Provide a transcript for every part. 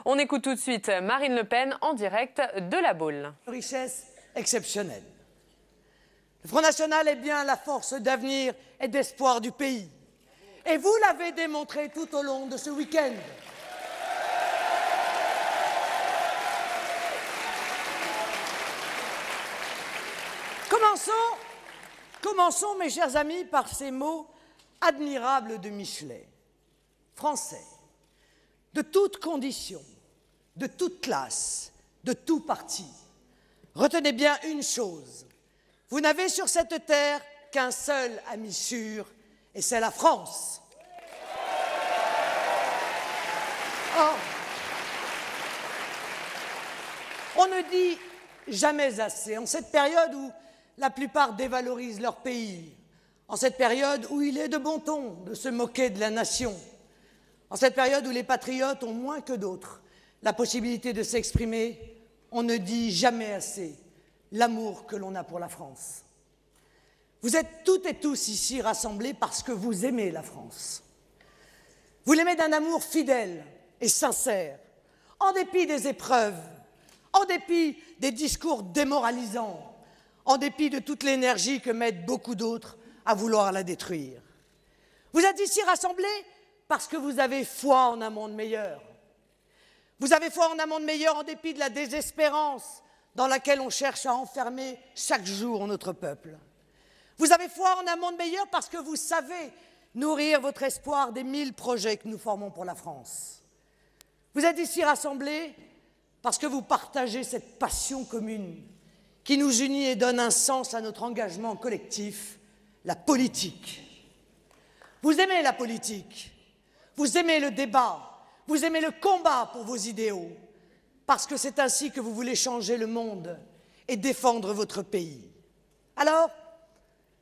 On écoute tout de suite Marine Le Pen en direct de La Baule. Richesse exceptionnelle. Le Front National est bien la force d'avenir et d'espoir du pays. Et vous l'avez démontré tout au long de ce week-end. Commençons, mes chers amis, par ces mots admirables de Michelet. Français, de toutes conditions, de toute classe, de tout parti. Retenez bien une chose, vous n'avez sur cette terre qu'un seul ami sûr, et c'est la France. Or, on ne dit jamais assez, en cette période où la plupart dévalorisent leur pays, en cette période où il est de bon ton de se moquer de la nation, en cette période où les patriotes ont moins que d'autres la possibilité de s'exprimer, on ne dit jamais assez l'amour que l'on a pour la France. Vous êtes toutes et tous ici rassemblés parce que vous aimez la France. Vous l'aimez d'un amour fidèle et sincère, en dépit des épreuves, en dépit des discours démoralisants, en dépit de toute l'énergie que mettent beaucoup d'autres à vouloir la détruire. Vous êtes ici rassemblés parce que vous avez foi en un monde meilleur. Vous avez foi en un monde meilleur en dépit de la désespérance dans laquelle on cherche à enfermer chaque jour notre peuple. Vous avez foi en un monde meilleur parce que vous savez nourrir votre espoir des 1000 projets que nous formons pour la France. Vous êtes ici rassemblés parce que vous partagez cette passion commune qui nous unit et donne un sens à notre engagement collectif, la politique. Vous aimez la politique, vous aimez le débat, vous aimez le combat pour vos idéaux, parce que c'est ainsi que vous voulez changer le monde et défendre votre pays. Alors,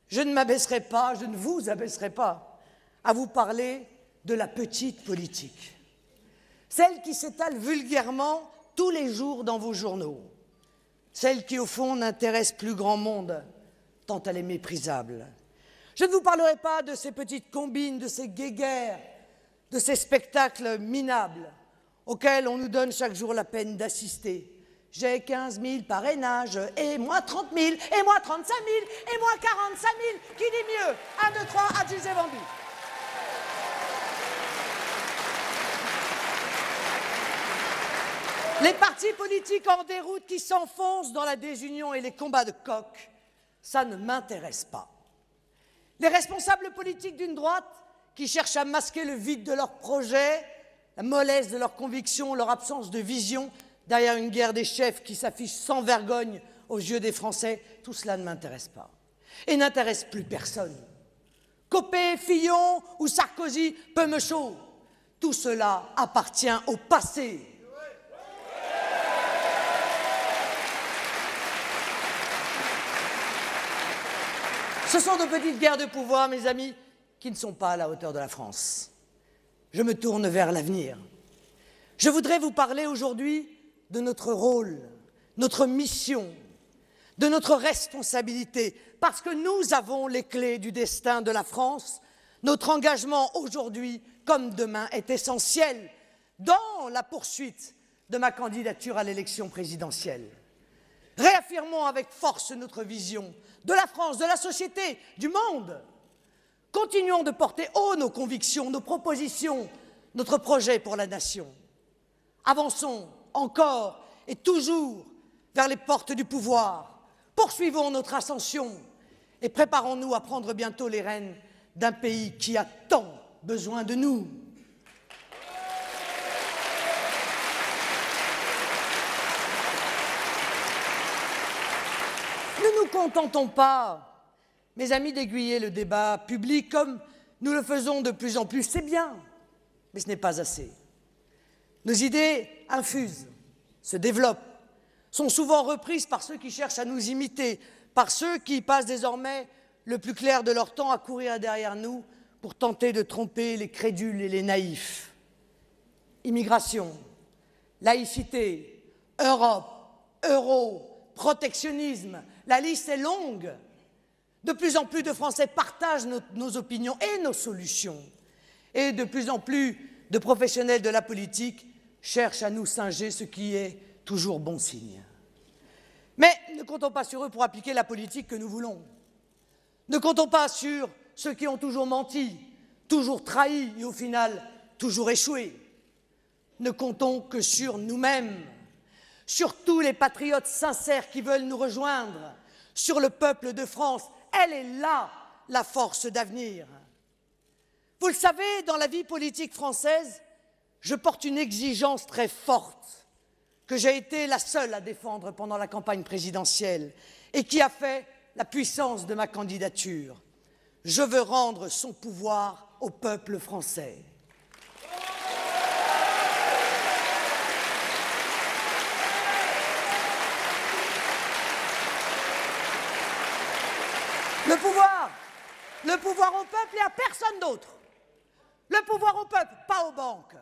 je ne m'abaisserai pas, je ne vous abaisserai pas à vous parler de la petite politique, celle qui s'étale vulgairement tous les jours dans vos journaux, celle qui, au fond, n'intéresse plus grand monde, tant elle est méprisable. Je ne vous parlerai pas de ces petites combines, de ces guéguerres, de ces spectacles minables auxquels on nous donne chaque jour la peine d'assister. J'ai 15 000 parrainages, et moi 30 000, et moi 35 000, et moi 45 000. Qui dit mieux? 1, 2, 3, adjugé vendu. Les partis politiques en déroute qui s'enfoncent dans la désunion et les combats de coq, ça ne m'intéresse pas. Les responsables politiques d'une droite qui cherchent à masquer le vide de leurs projets, la mollesse de leurs convictions, leur absence de vision, derrière une guerre des chefs qui s'affiche sans vergogne aux yeux des Français, tout cela ne m'intéresse pas. Et n'intéresse plus personne. Copé, Fillon ou Sarkozy, peu me chaud, tout cela appartient au passé. Ce sont de petites guerres de pouvoir, mes amis, qui ne sont pas à la hauteur de la France. Je me tourne vers l'avenir. Je voudrais vous parler aujourd'hui de notre rôle, notre mission, de notre responsabilité, parce que nous avons les clés du destin de la France. Notre engagement aujourd'hui comme demain est essentiel dans la poursuite de ma candidature à l'élection présidentielle. Réaffirmons avec force notre vision de la France, de la société, du monde. Continuons de porter haut nos convictions, nos propositions, notre projet pour la nation. Avançons encore et toujours vers les portes du pouvoir. Poursuivons notre ascension et préparons-nous à prendre bientôt les rênes d'un pays qui a tant besoin de nous. Ne nous contentons pas, mes amis, d'aiguiller le débat public comme nous le faisons de plus en plus. C'est bien, mais ce n'est pas assez. Nos idées infusent, se développent, sont souvent reprises par ceux qui cherchent à nous imiter, par ceux qui passent désormais le plus clair de leur temps à courir derrière nous pour tenter de tromper les crédules et les naïfs. Immigration, laïcité, Europe, euro, protectionnisme, la liste est longue. De plus en plus de Français partagent nos opinions et nos solutions. Et de plus en plus de professionnels de la politique cherchent à nous singer, ce qui est toujours bon signe. Mais ne comptons pas sur eux pour appliquer la politique que nous voulons. Ne comptons pas sur ceux qui ont toujours menti, toujours trahi et au final toujours échoué. Ne comptons que sur nous-mêmes, sur tous les patriotes sincères qui veulent nous rejoindre, sur le peuple de France. Elle est là, la force d'avenir. Vous le savez, dans la vie politique française, je porte une exigence très forte que j'ai été la seule à défendre pendant la campagne présidentielle et qui a fait la puissance de ma candidature. Je veux rendre son pouvoir au peuple français. Le pouvoir au peuple et à personne d'autre. Le pouvoir au peuple, pas aux banques.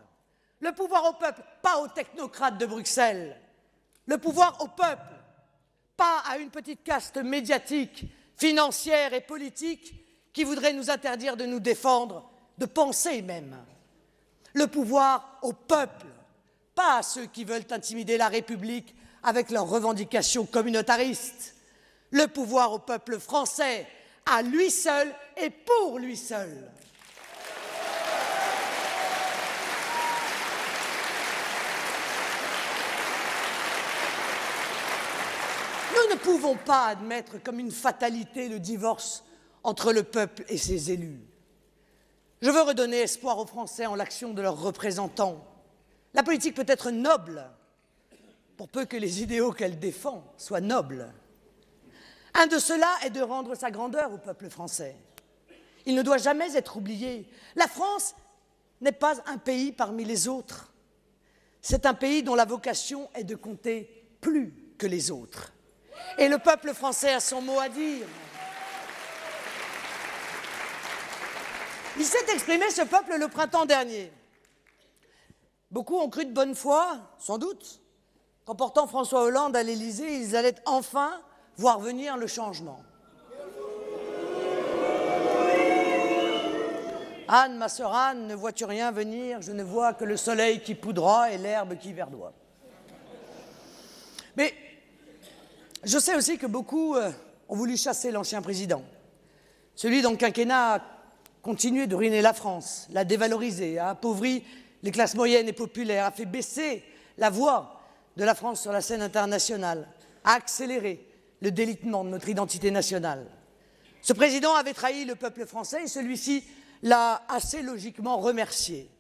Le pouvoir au peuple, pas aux technocrates de Bruxelles. Le pouvoir au peuple, pas à une petite caste médiatique, financière et politique qui voudrait nous interdire de nous défendre, de penser même. Le pouvoir au peuple, pas à ceux qui veulent intimider la République avec leurs revendications communautaristes. Le pouvoir au peuple français, à lui seul et pour lui seul. Nous ne pouvons pas admettre comme une fatalité le divorce entre le peuple et ses élus. Je veux redonner espoir aux Français en l'action de leurs représentants. La politique peut être noble, pour peu que les idéaux qu'elle défend soient nobles. Un de ceux-là est de rendre sa grandeur au peuple français. Il ne doit jamais être oublié. La France n'est pas un pays parmi les autres. C'est un pays dont la vocation est de compter plus que les autres. Et le peuple français a son mot à dire. Il s'est exprimé, ce peuple, le printemps dernier. Beaucoup ont cru de bonne foi, sans doute, qu'en portant François Hollande à l'Élysée, ils allaient enfin voir venir le changement. Anne, ma sœur Anne, ne vois-tu rien venir? Je ne vois que le soleil qui poudra et l'herbe qui verdoie. Mais je sais aussi que beaucoup ont voulu chasser l'ancien président. Celui dont le quinquennat a continué de ruiner la France, l'a dévalorisé, a appauvri les classes moyennes et populaires, a fait baisser la voix de la France sur la scène internationale, a accéléré le délitement de notre identité nationale. Ce président avait trahi le peuple français et celui-ci l'a assez logiquement remercié.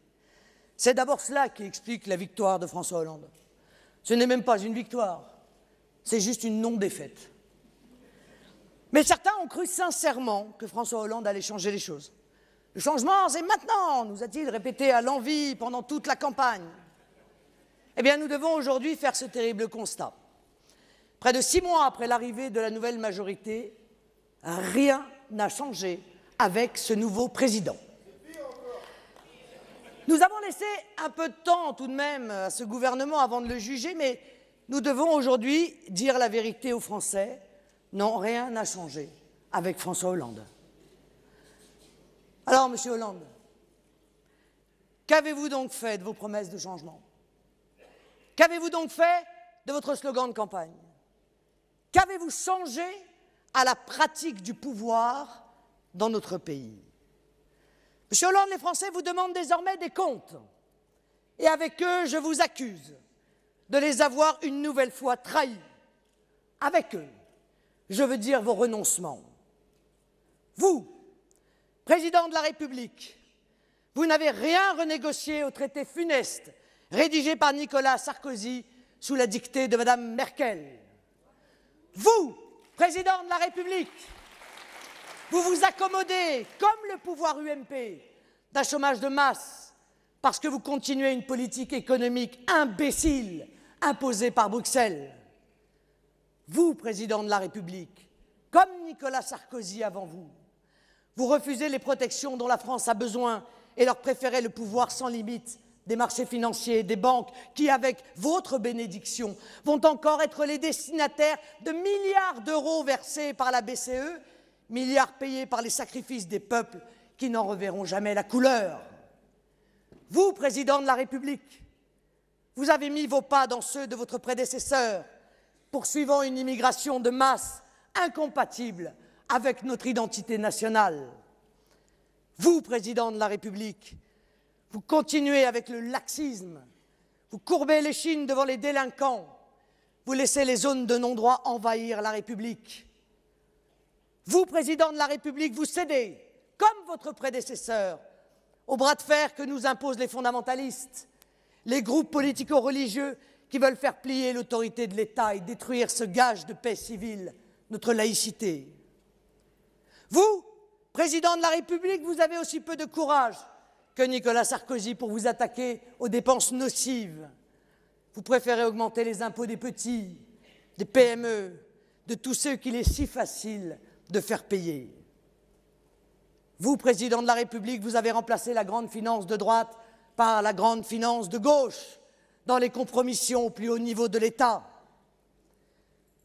C'est d'abord cela qui explique la victoire de François Hollande. Ce n'est même pas une victoire, c'est juste une non-défaite. Mais certains ont cru sincèrement que François Hollande allait changer les choses. Le changement, c'est maintenant, nous a-t-il répété à l'envi pendant toute la campagne. Eh bien, nous devons aujourd'hui faire ce terrible constat. Près de 6 mois après l'arrivée de la nouvelle majorité, rien n'a changé avec ce nouveau président. Nous avons laissé un peu de temps tout de même à ce gouvernement avant de le juger, mais nous devons aujourd'hui dire la vérité aux Français. Non, rien n'a changé avec François Hollande. Alors, Monsieur Hollande, qu'avez-vous donc fait de vos promesses de changement? Qu'avez-vous donc fait de votre slogan de campagne? Qu'avez-vous changé à la pratique du pouvoir dans notre pays? Monsieur Hollande, les Français vous demandent désormais des comptes. Et avec eux, je vous accuse de les avoir une nouvelle fois trahis. Avec eux, je veux dire vos renoncements. Vous, président de la République, vous n'avez rien renégocié au traité funeste rédigé par Nicolas Sarkozy sous la dictée de Mme Merkel. Vous, président de la République, vous vous accommodez, comme le pouvoir UMP, d'un chômage de masse parce que vous continuez une politique économique imbécile imposée par Bruxelles. Vous, président de la République, comme Nicolas Sarkozy avant vous, vous refusez les protections dont la France a besoin et leur préférez le pouvoir sans limite des marchés financiers, des banques, qui, avec votre bénédiction, vont encore être les destinataires de milliards d'euros versés par la BCE, milliards payés par les sacrifices des peuples qui n'en reverront jamais la couleur. Vous, président de la République, vous avez mis vos pas dans ceux de votre prédécesseur, poursuivant une immigration de masse incompatible avec notre identité nationale. Vous, président de la République, vous continuez avec le laxisme, vous courbez l'échine devant les délinquants, vous laissez les zones de non-droit envahir la République. Vous, président de la République, vous cédez, comme votre prédécesseur, au bras de fer que nous imposent les fondamentalistes, les groupes politico-religieux qui veulent faire plier l'autorité de l'État et détruire ce gage de paix civile, notre laïcité. Vous, président de la République, vous avez aussi peu de courage que Nicolas Sarkozy pour vous attaquer aux dépenses nocives. Vous préférez augmenter les impôts des petits, des PME, de tous ceux qu'il est si facile de faire payer. Vous, président de la République, vous avez remplacé la grande finance de droite par la grande finance de gauche dans les compromissions au plus haut niveau de l'État.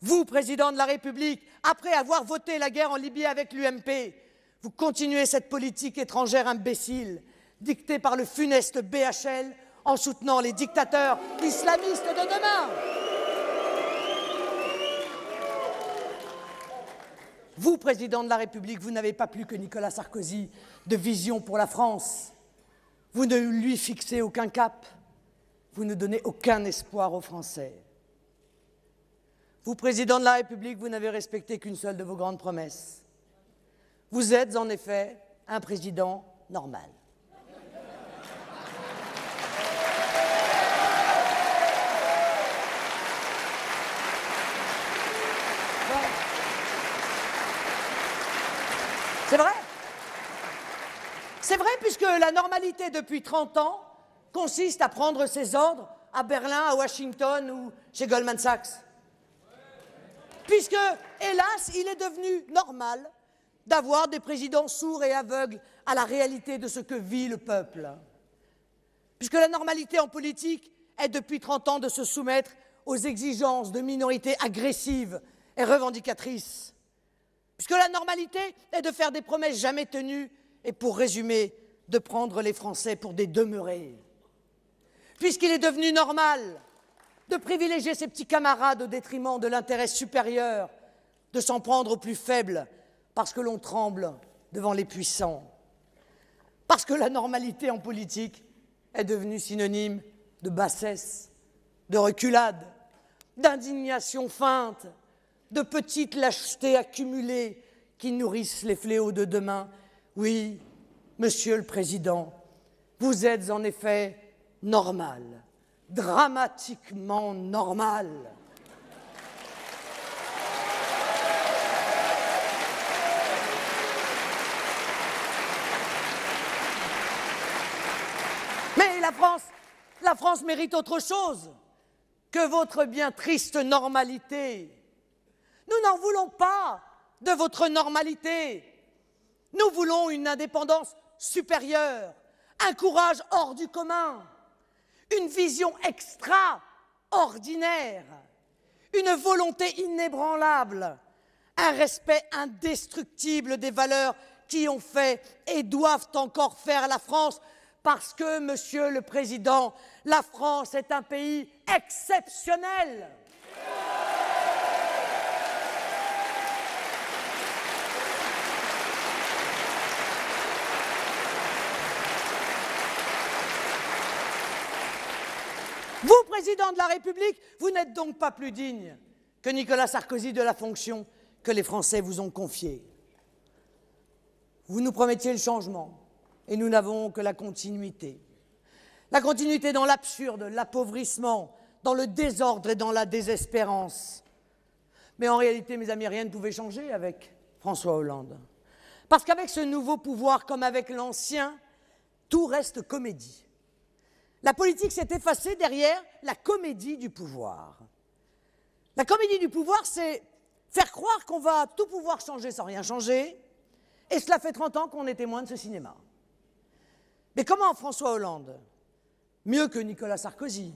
Vous, président de la République, après avoir voté la guerre en Libye avec l'UMP, vous continuez cette politique étrangère imbécile, dictée par le funeste BHL en soutenant les dictateurs islamistes de demain. Vous, président de la République, vous n'avez pas plus que Nicolas Sarkozy de vision pour la France. Vous ne lui fixez aucun cap. Vous ne donnez aucun espoir aux Français. Vous, président de la République, vous n'avez respecté qu'une seule de vos grandes promesses. Vous êtes en effet un président normal. C'est vrai. C'est vrai puisque la normalité depuis 30 ans consiste à prendre ses ordres à Berlin, à Washington ou chez Goldman Sachs. Puisque, hélas, il est devenu normal d'avoir des présidents sourds et aveugles à la réalité de ce que vit le peuple. Puisque la normalité en politique est depuis 30 ans de se soumettre aux exigences de minorités agressives et revendicatrices. Puisque la normalité est de faire des promesses jamais tenues et, pour résumer, de prendre les Français pour des demeurés. Puisqu'il est devenu normal de privilégier ses petits camarades au détriment de l'intérêt supérieur, de s'en prendre aux plus faibles parce que l'on tremble devant les puissants. Parce que la normalité en politique est devenue synonyme de bassesse, de reculade, d'indignation feinte, de petites lâchetés accumulées qui nourrissent les fléaux de demain. Oui, Monsieur le Président, vous êtes en effet normal, dramatiquement normal. Mais la France mérite autre chose que votre bien triste normalité. Nous n'en voulons pas de votre normalité. Nous voulons une indépendance supérieure, un courage hors du commun, une vision extraordinaire, une volonté inébranlable, un respect indestructible des valeurs qui ont fait et doivent encore faire la France, parce que, Monsieur le Président, la France est un pays exceptionnel. Vous, président de la République, vous n'êtes donc pas plus digne que Nicolas Sarkozy de la fonction que les Français vous ont confiée. Vous nous promettiez le changement, et nous n'avons que la continuité. La continuité dans l'absurde, l'appauvrissement, dans le désordre et dans la désespérance. Mais en réalité, mes amis, rien ne pouvait changer avec François Hollande. Parce qu'avec ce nouveau pouvoir, comme avec l'ancien, tout reste comédie. La politique s'est effacée derrière la comédie du pouvoir. La comédie du pouvoir, c'est faire croire qu'on va tout pouvoir changer sans rien changer, et cela fait 30 ans qu'on est témoin de ce cinéma. Mais comment François Hollande, mieux que Nicolas Sarkozy,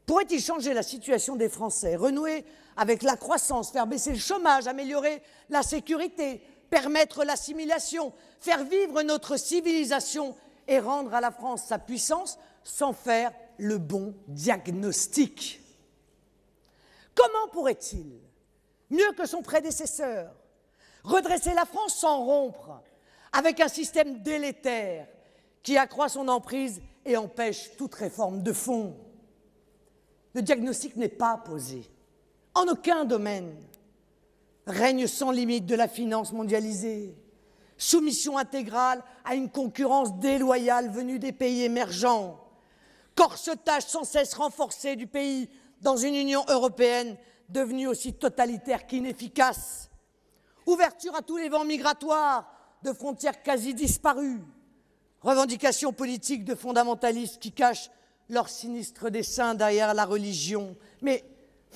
pourrait-il changer la situation des Français, renouer avec la croissance, faire baisser le chômage, améliorer la sécurité, permettre l'assimilation, faire vivre notre civilisation et rendre à la France sa puissance sans faire le bon diagnostic. Comment pourrait-il, mieux que son prédécesseur, redresser la France sans rompre avec un système délétère qui accroît son emprise et empêche toute réforme de fond? Le diagnostic n'est pas posé. En aucun domaine. Règne sans limite de la finance mondialisée, soumission intégrale à une concurrence déloyale venue des pays émergents, corsetage sans cesse renforcé du pays dans une Union européenne devenue aussi totalitaire qu'inefficace, ouverture à tous les vents migratoires de frontières quasi disparues, revendications politiques de fondamentalistes qui cachent leurs sinistres desseins derrière la religion, mais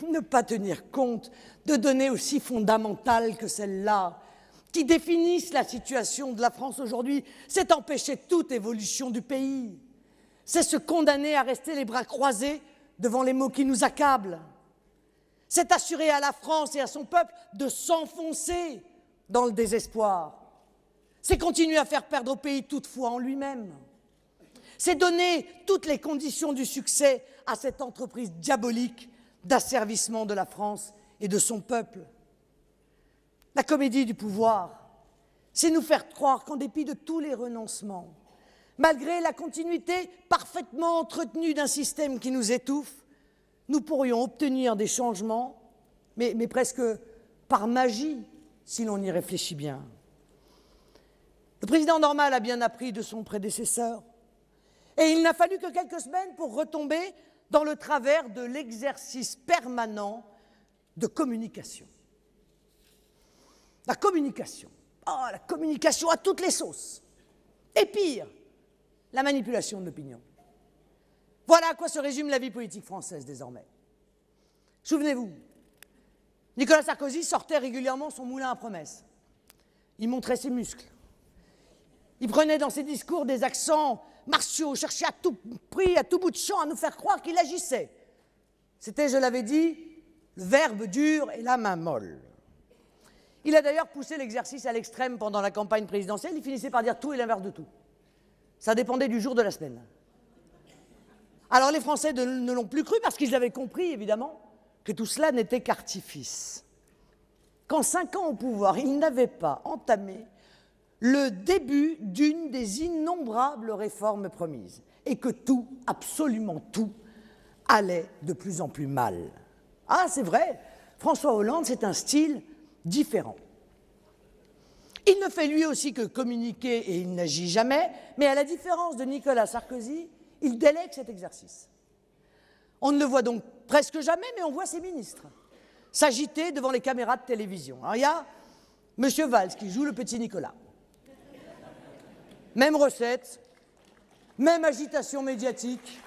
ne pas tenir compte de données aussi fondamentales que celles-là, qui définissent la situation de la France aujourd'hui, c'est empêcher toute évolution du pays. C'est se condamner à rester les bras croisés devant les maux qui nous accablent. C'est assurer à la France et à son peuple de s'enfoncer dans le désespoir. C'est continuer à faire perdre au pays toute foi en lui-même. C'est donner toutes les conditions du succès à cette entreprise diabolique d'asservissement de la France et de son peuple. La comédie du pouvoir, c'est nous faire croire qu'en dépit de tous les renoncements, malgré la continuité parfaitement entretenue d'un système qui nous étouffe, nous pourrions obtenir des changements, mais presque par magie, si l'on y réfléchit bien. Le président Normal a bien appris de son prédécesseur, et il n'a fallu que quelques semaines pour retomber dans le travers de l'exercice permanent de communication. La communication à toutes les sauces. Et pire, la manipulation de l'opinion. Voilà à quoi se résume la vie politique française désormais. Souvenez-vous, Nicolas Sarkozy sortait régulièrement son moulin à promesses. Il montrait ses muscles. Il prenait dans ses discours des accents martiaux, cherchait à tout prix, à tout bout de champ, à nous faire croire qu'il agissait. C'était, je l'avais dit, le verbe dur et la main molle. Il a d'ailleurs poussé l'exercice à l'extrême pendant la campagne présidentielle. Il finissait par dire tout et l'inverse de tout. Ça dépendait du jour de la semaine. Alors les Français ne l'ont plus cru parce qu'ils avaient compris, évidemment, que tout cela n'était qu'artifice. Qu'en 5 ans au pouvoir, il n'avait pas entamé le début d'une des innombrables réformes promises et que tout, absolument tout, allait de plus en plus mal. Ah, c'est vrai, François Hollande, c'est un style différent. Il ne fait lui aussi que communiquer et il n'agit jamais, mais à la différence de Nicolas Sarkozy, il délègue cet exercice. On ne le voit donc presque jamais, mais on voit ses ministres s'agiter devant les caméras de télévision. Alors il y a M. Valls qui joue le petit Nicolas. Même recette, même agitation médiatique,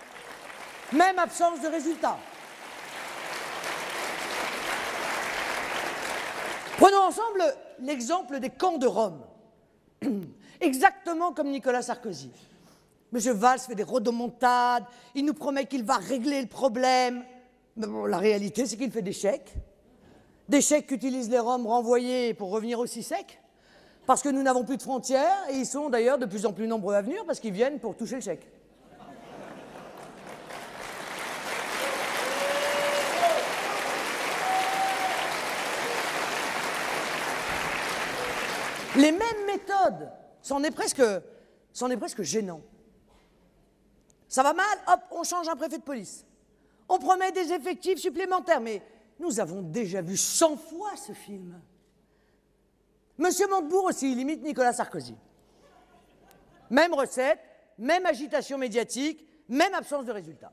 même absence de résultats. Prenons ensemble l'exemple des camps de Rome. Exactement comme Nicolas Sarkozy. M. Valls fait des rodomontades, il nous promet qu'il va régler le problème. Mais bon, la réalité, c'est qu'il fait des chèques. Des chèques qu'utilisent les Roms renvoyés pour revenir aussi secs. Parce que nous n'avons plus de frontières, et ils sont d'ailleurs de plus en plus nombreux à venir parce qu'ils viennent pour toucher le chèque. Les mêmes méthodes, c'en est presque gênant. Ça va mal, hop, on change un préfet de police. On promet des effectifs supplémentaires, mais nous avons déjà vu 100 fois ce film. Monsieur Montebourg aussi, il imite Nicolas Sarkozy. Même recette, même agitation médiatique, même absence de résultats.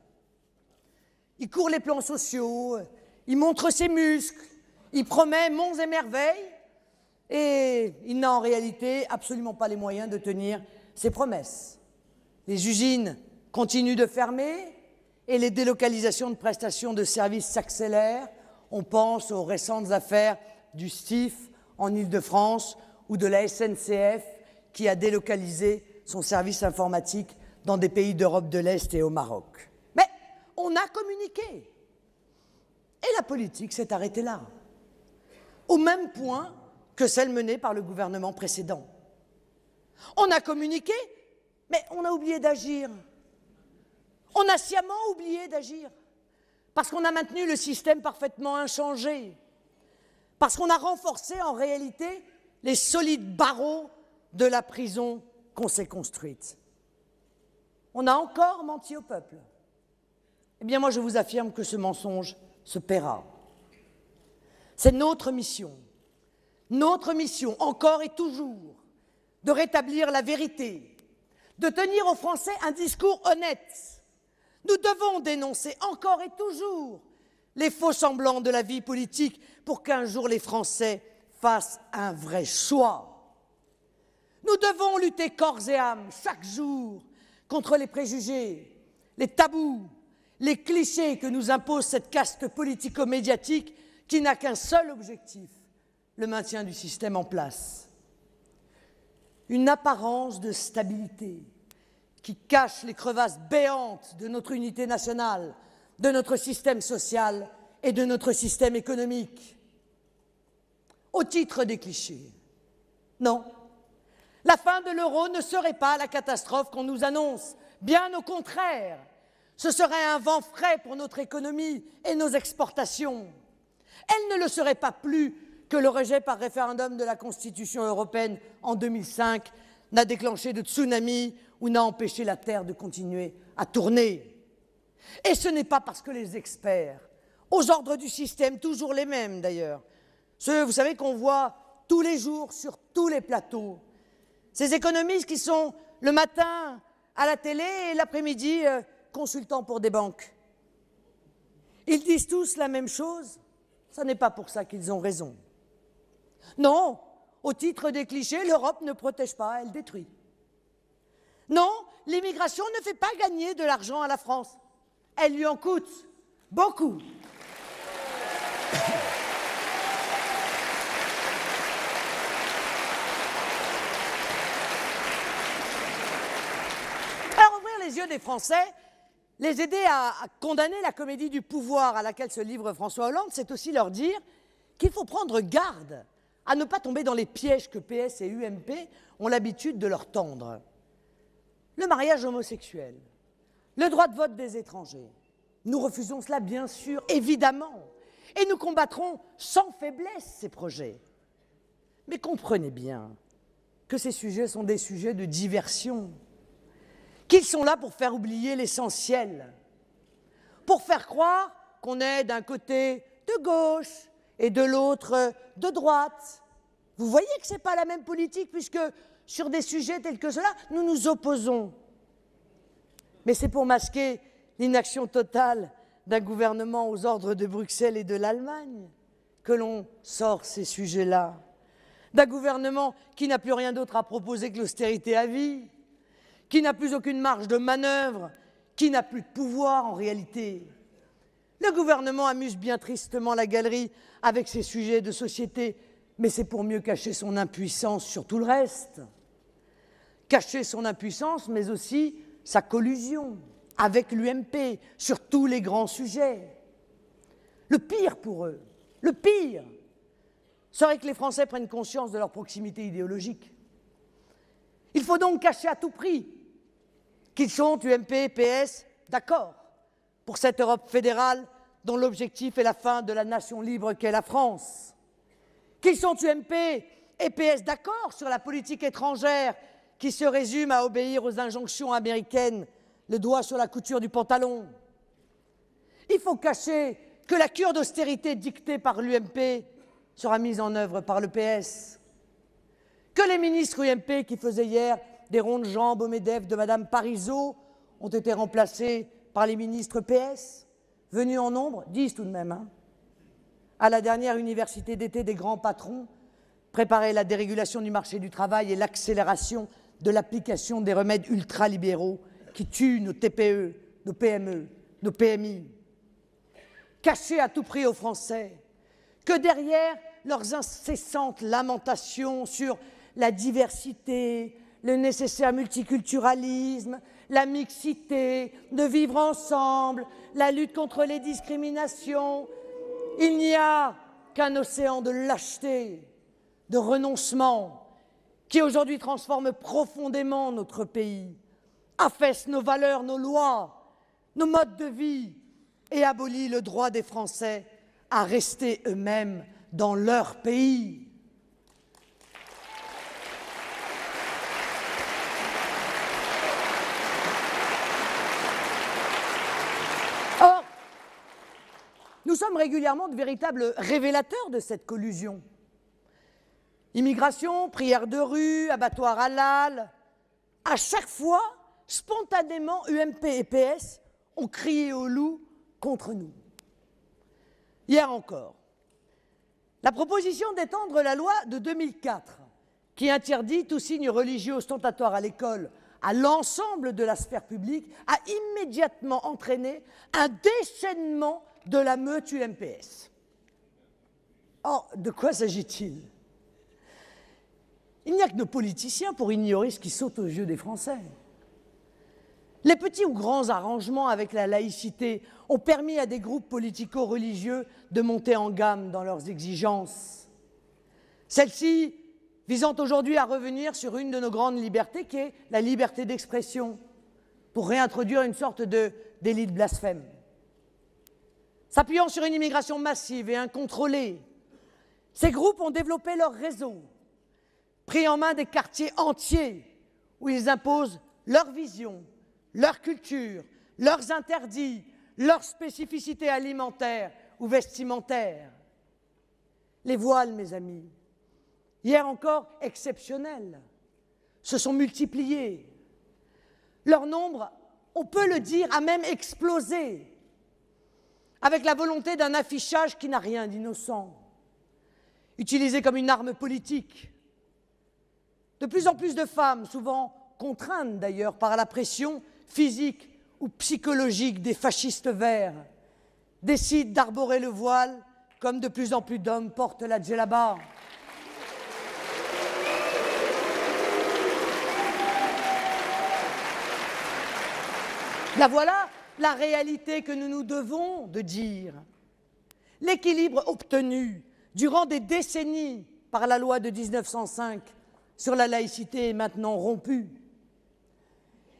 Il court les plans sociaux, il montre ses muscles, il promet monts et merveilles, et il n'a en réalité absolument pas les moyens de tenir ses promesses. Les usines continuent de fermer et les délocalisations de prestations de services s'accélèrent. On pense aux récentes affaires du STIF en Île-de-France ou de la SNCF qui a délocalisé son service informatique dans des pays d'Europe de l'Est et au Maroc. Mais on a communiqué. Et la politique s'est arrêtée là, au même point que celle menée par le gouvernement précédent. On a communiqué, mais on a oublié d'agir. On a sciemment oublié d'agir, parce qu'on a maintenu le système parfaitement inchangé, parce qu'on a renforcé en réalité les solides barreaux de la prison qu'on s'est construite. On a encore menti au peuple. Eh bien, moi, je vous affirme que ce mensonge se paiera. C'est notre mission, encore et toujours, de rétablir la vérité, de tenir aux Français un discours honnête. Nous devons dénoncer encore et toujours les faux-semblants de la vie politique pour qu'un jour les Français fassent un vrai choix. Nous devons lutter corps et âme, chaque jour, contre les préjugés, les tabous, les clichés que nous impose cette caste politico-médiatique qui n'a qu'un seul objectif, le maintien du système en place. Une apparence de stabilité qui cache les crevasses béantes de notre unité nationale, de notre système social et de notre système économique. Au titre des clichés, non, la fin de l'euro ne serait pas la catastrophe qu'on nous annonce, bien au contraire, ce serait un vent frais pour notre économie et nos exportations. Elle ne le serait pas plus que le rejet par référendum de la Constitution européenne en 2005 n'a déclenché de tsunami ou n'a empêché la Terre de continuer à tourner. Et ce n'est pas parce que les experts, aux ordres du système, toujours les mêmes d'ailleurs, ceux, vous savez, qu'on voit tous les jours sur tous les plateaux, ces économistes qui sont le matin à la télé et l'après-midi consultants pour des banques. Ils disent tous la même chose, ce n'est pas pour ça qu'ils ont raison. Non, au titre des clichés, l'Europe ne protège pas, elle détruit. Non, l'immigration ne fait pas gagner de l'argent à la France, elle lui en coûte beaucoup. Alors, ouvrir les yeux des Français, les aider à condamner la comédie du pouvoir à laquelle se livre François Hollande, c'est aussi leur dire qu'il faut prendre garde à ne pas tomber dans les pièges que PS et UMP ont l'habitude de leur tendre. Le mariage homosexuel, le droit de vote des étrangers. Nous refusons cela, bien sûr, évidemment, et nous combattrons sans faiblesse ces projets. Mais comprenez bien que ces sujets sont des sujets de diversion, qu'ils sont là pour faire oublier l'essentiel, pour faire croire qu'on est d'un côté de gauche et de l'autre de droite. Vous voyez que ce n'est pas la même politique, puisque sur des sujets tels que cela, nous nous opposons. Mais c'est pour masquer l'inaction totale d'un gouvernement aux ordres de Bruxelles et de l'Allemagne que l'on sort ces sujets-là. D'un gouvernement qui n'a plus rien d'autre à proposer que l'austérité à vie, qui n'a plus aucune marge de manœuvre, qui n'a plus de pouvoir en réalité. Le gouvernement amuse bien tristement la galerie avec ses sujets de société, mais c'est pour mieux cacher son impuissance sur tout le reste. Cacher son impuissance, mais aussi sa collusion avec l'UMP sur tous les grands sujets. Le pire pour eux, le pire, serait que les Français prennent conscience de leur proximité idéologique. Il faut donc cacher à tout prix qu'ils sont, UMP et PS, d'accord pour cette Europe fédérale dont l'objectif est la fin de la nation libre qu'est la France. Qu'ils sont UMP et PS d'accord sur la politique étrangère qui se résume à obéir aux injonctions américaines, le doigt sur la couture du pantalon. Il faut cacher que la cure d'austérité dictée par l'UMP sera mise en œuvre par le PS. Que les ministres UMP qui faisaient hier des rondes jambes au MEDEF de Mme Parisot ont été remplacés par les ministres PS, venus en nombre, 10 tout de même, à la dernière université d'été des grands patrons, préparer la dérégulation du marché du travail et l'accélération de l'application des remèdes ultralibéraux qui tuent nos TPE, nos PME, nos PMI. Cacher à tout prix aux Français que derrière leurs incessantes lamentations sur la diversité, le nécessaire multiculturalisme, la mixité, de vivre ensemble, la lutte contre les discriminations, il n'y a qu'un océan de lâcheté, de renoncement, qui aujourd'hui transforme profondément notre pays, affaisse nos valeurs, nos lois, nos modes de vie et abolit le droit des Français à rester eux-mêmes dans leur pays. Or, nous sommes régulièrement de véritables révélateurs de cette collusion. Immigration, prières de rue, abattoir halal, à chaque fois, spontanément, UMP et PS ont crié au loup contre nous. Hier encore, la proposition d'étendre la loi de 2004 qui interdit tout signe religieux ostentatoire à l'école à l'ensemble de la sphère publique a immédiatement entraîné un déchaînement de la meute UMPS. Or, de quoi s'agit-il? Il n'y a que nos politiciens pour ignorer ce qui saute aux yeux des Français. Les petits ou grands arrangements avec la laïcité ont permis à des groupes politico-religieux de monter en gamme dans leurs exigences. Celles-ci visant aujourd'hui à revenir sur une de nos grandes libertés, qui est la liberté d'expression, pour réintroduire une sorte de délit de blasphème. S'appuyant sur une immigration massive et incontrôlée, ces groupes ont développé leur réseau, pris en main des quartiers entiers où ils imposent leur vision, leur culture, leurs interdits, leurs spécificités alimentaires ou vestimentaires. Les voiles, mes amis, hier encore exceptionnels, se sont multipliés. Leur nombre, on peut le dire, a même explosé, avec la volonté d'un affichage qui n'a rien d'innocent, utilisé comme une arme politique. De plus en plus de femmes, souvent contraintes d'ailleurs par la pression physique ou psychologique des fascistes verts, décident d'arborer le voile comme de plus en plus d'hommes portent la djellaba. Là voilà la réalité que nous nous devons de dire. L'équilibre obtenu durant des décennies par la loi de 1905 sur la laïcité est maintenant rompu.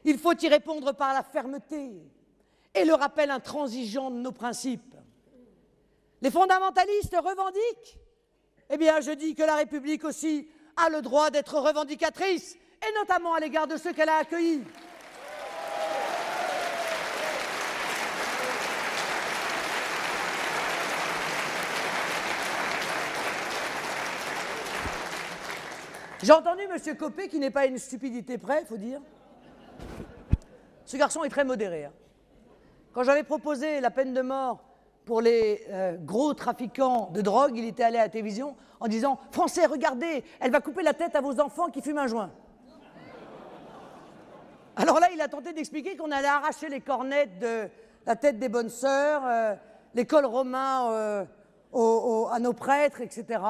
Il faut y répondre par la fermeté et le rappel intransigeant de nos principes. Les fondamentalistes revendiquent. Eh bien, je dis que la République aussi a le droit d'être revendicatrice, et notamment à l'égard de ceux qu'elle a accueillis. J'ai entendu M. Copé, qui n'est pas une stupidité près, il faut dire. Ce garçon est très modéré. Quand j'avais proposé la peine de mort pour les gros trafiquants de drogue, il était allé à la télévision en disant « Français, regardez, elle va couper la tête à vos enfants qui fument un joint. » Alors là, il a tenté d'expliquer qu'on allait arracher les cornettes de la tête des bonnes sœurs, les cols romains à nos prêtres, etc.,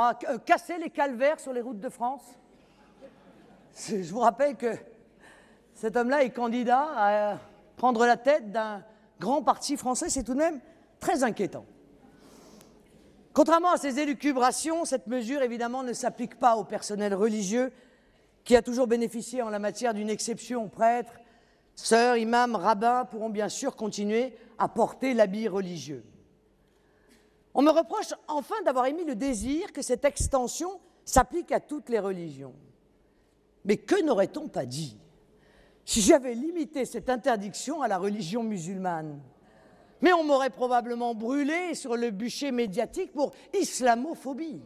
casser les calvaires sur les routes de France. Je vous rappelle que cet homme-là est candidat à prendre la tête d'un grand parti français, c'est tout de même très inquiétant. Contrairement à ces élucubrations, cette mesure évidemment ne s'applique pas au personnel religieux qui a toujours bénéficié en la matière d'une exception. Prêtres, sœurs, imams, rabbins pourront bien sûr continuer à porter l'habit religieux. On me reproche enfin d'avoir émis le désir que cette extension s'applique à toutes les religions. Mais que n'aurait-on pas dit si j'avais limité cette interdiction à la religion musulmane? Mais on m'aurait probablement brûlé sur le bûcher médiatique pour islamophobie.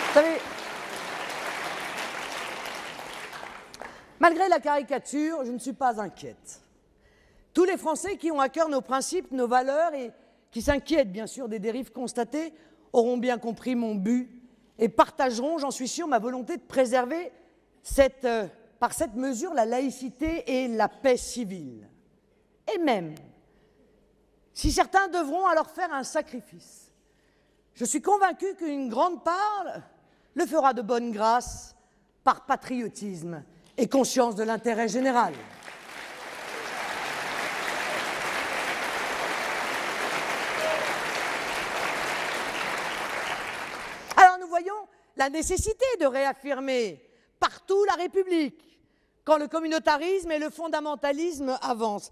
Vous savez, malgré la caricature, je ne suis pas inquiète. Tous les Français qui ont à cœur nos principes, nos valeurs et qui s'inquiètent bien sûr des dérives constatées, auront bien compris mon but et partageront, j'en suis sûr, ma volonté de préserver par cette mesure la laïcité et la paix civile. Et même, si certains devront alors faire un sacrifice, je suis convaincu qu'une grande part le fera de bonne grâce par patriotisme et conscience de l'intérêt général. Alors nous voyons la nécessité de réaffirmer partout la République, quand le communautarisme et le fondamentalisme avancent.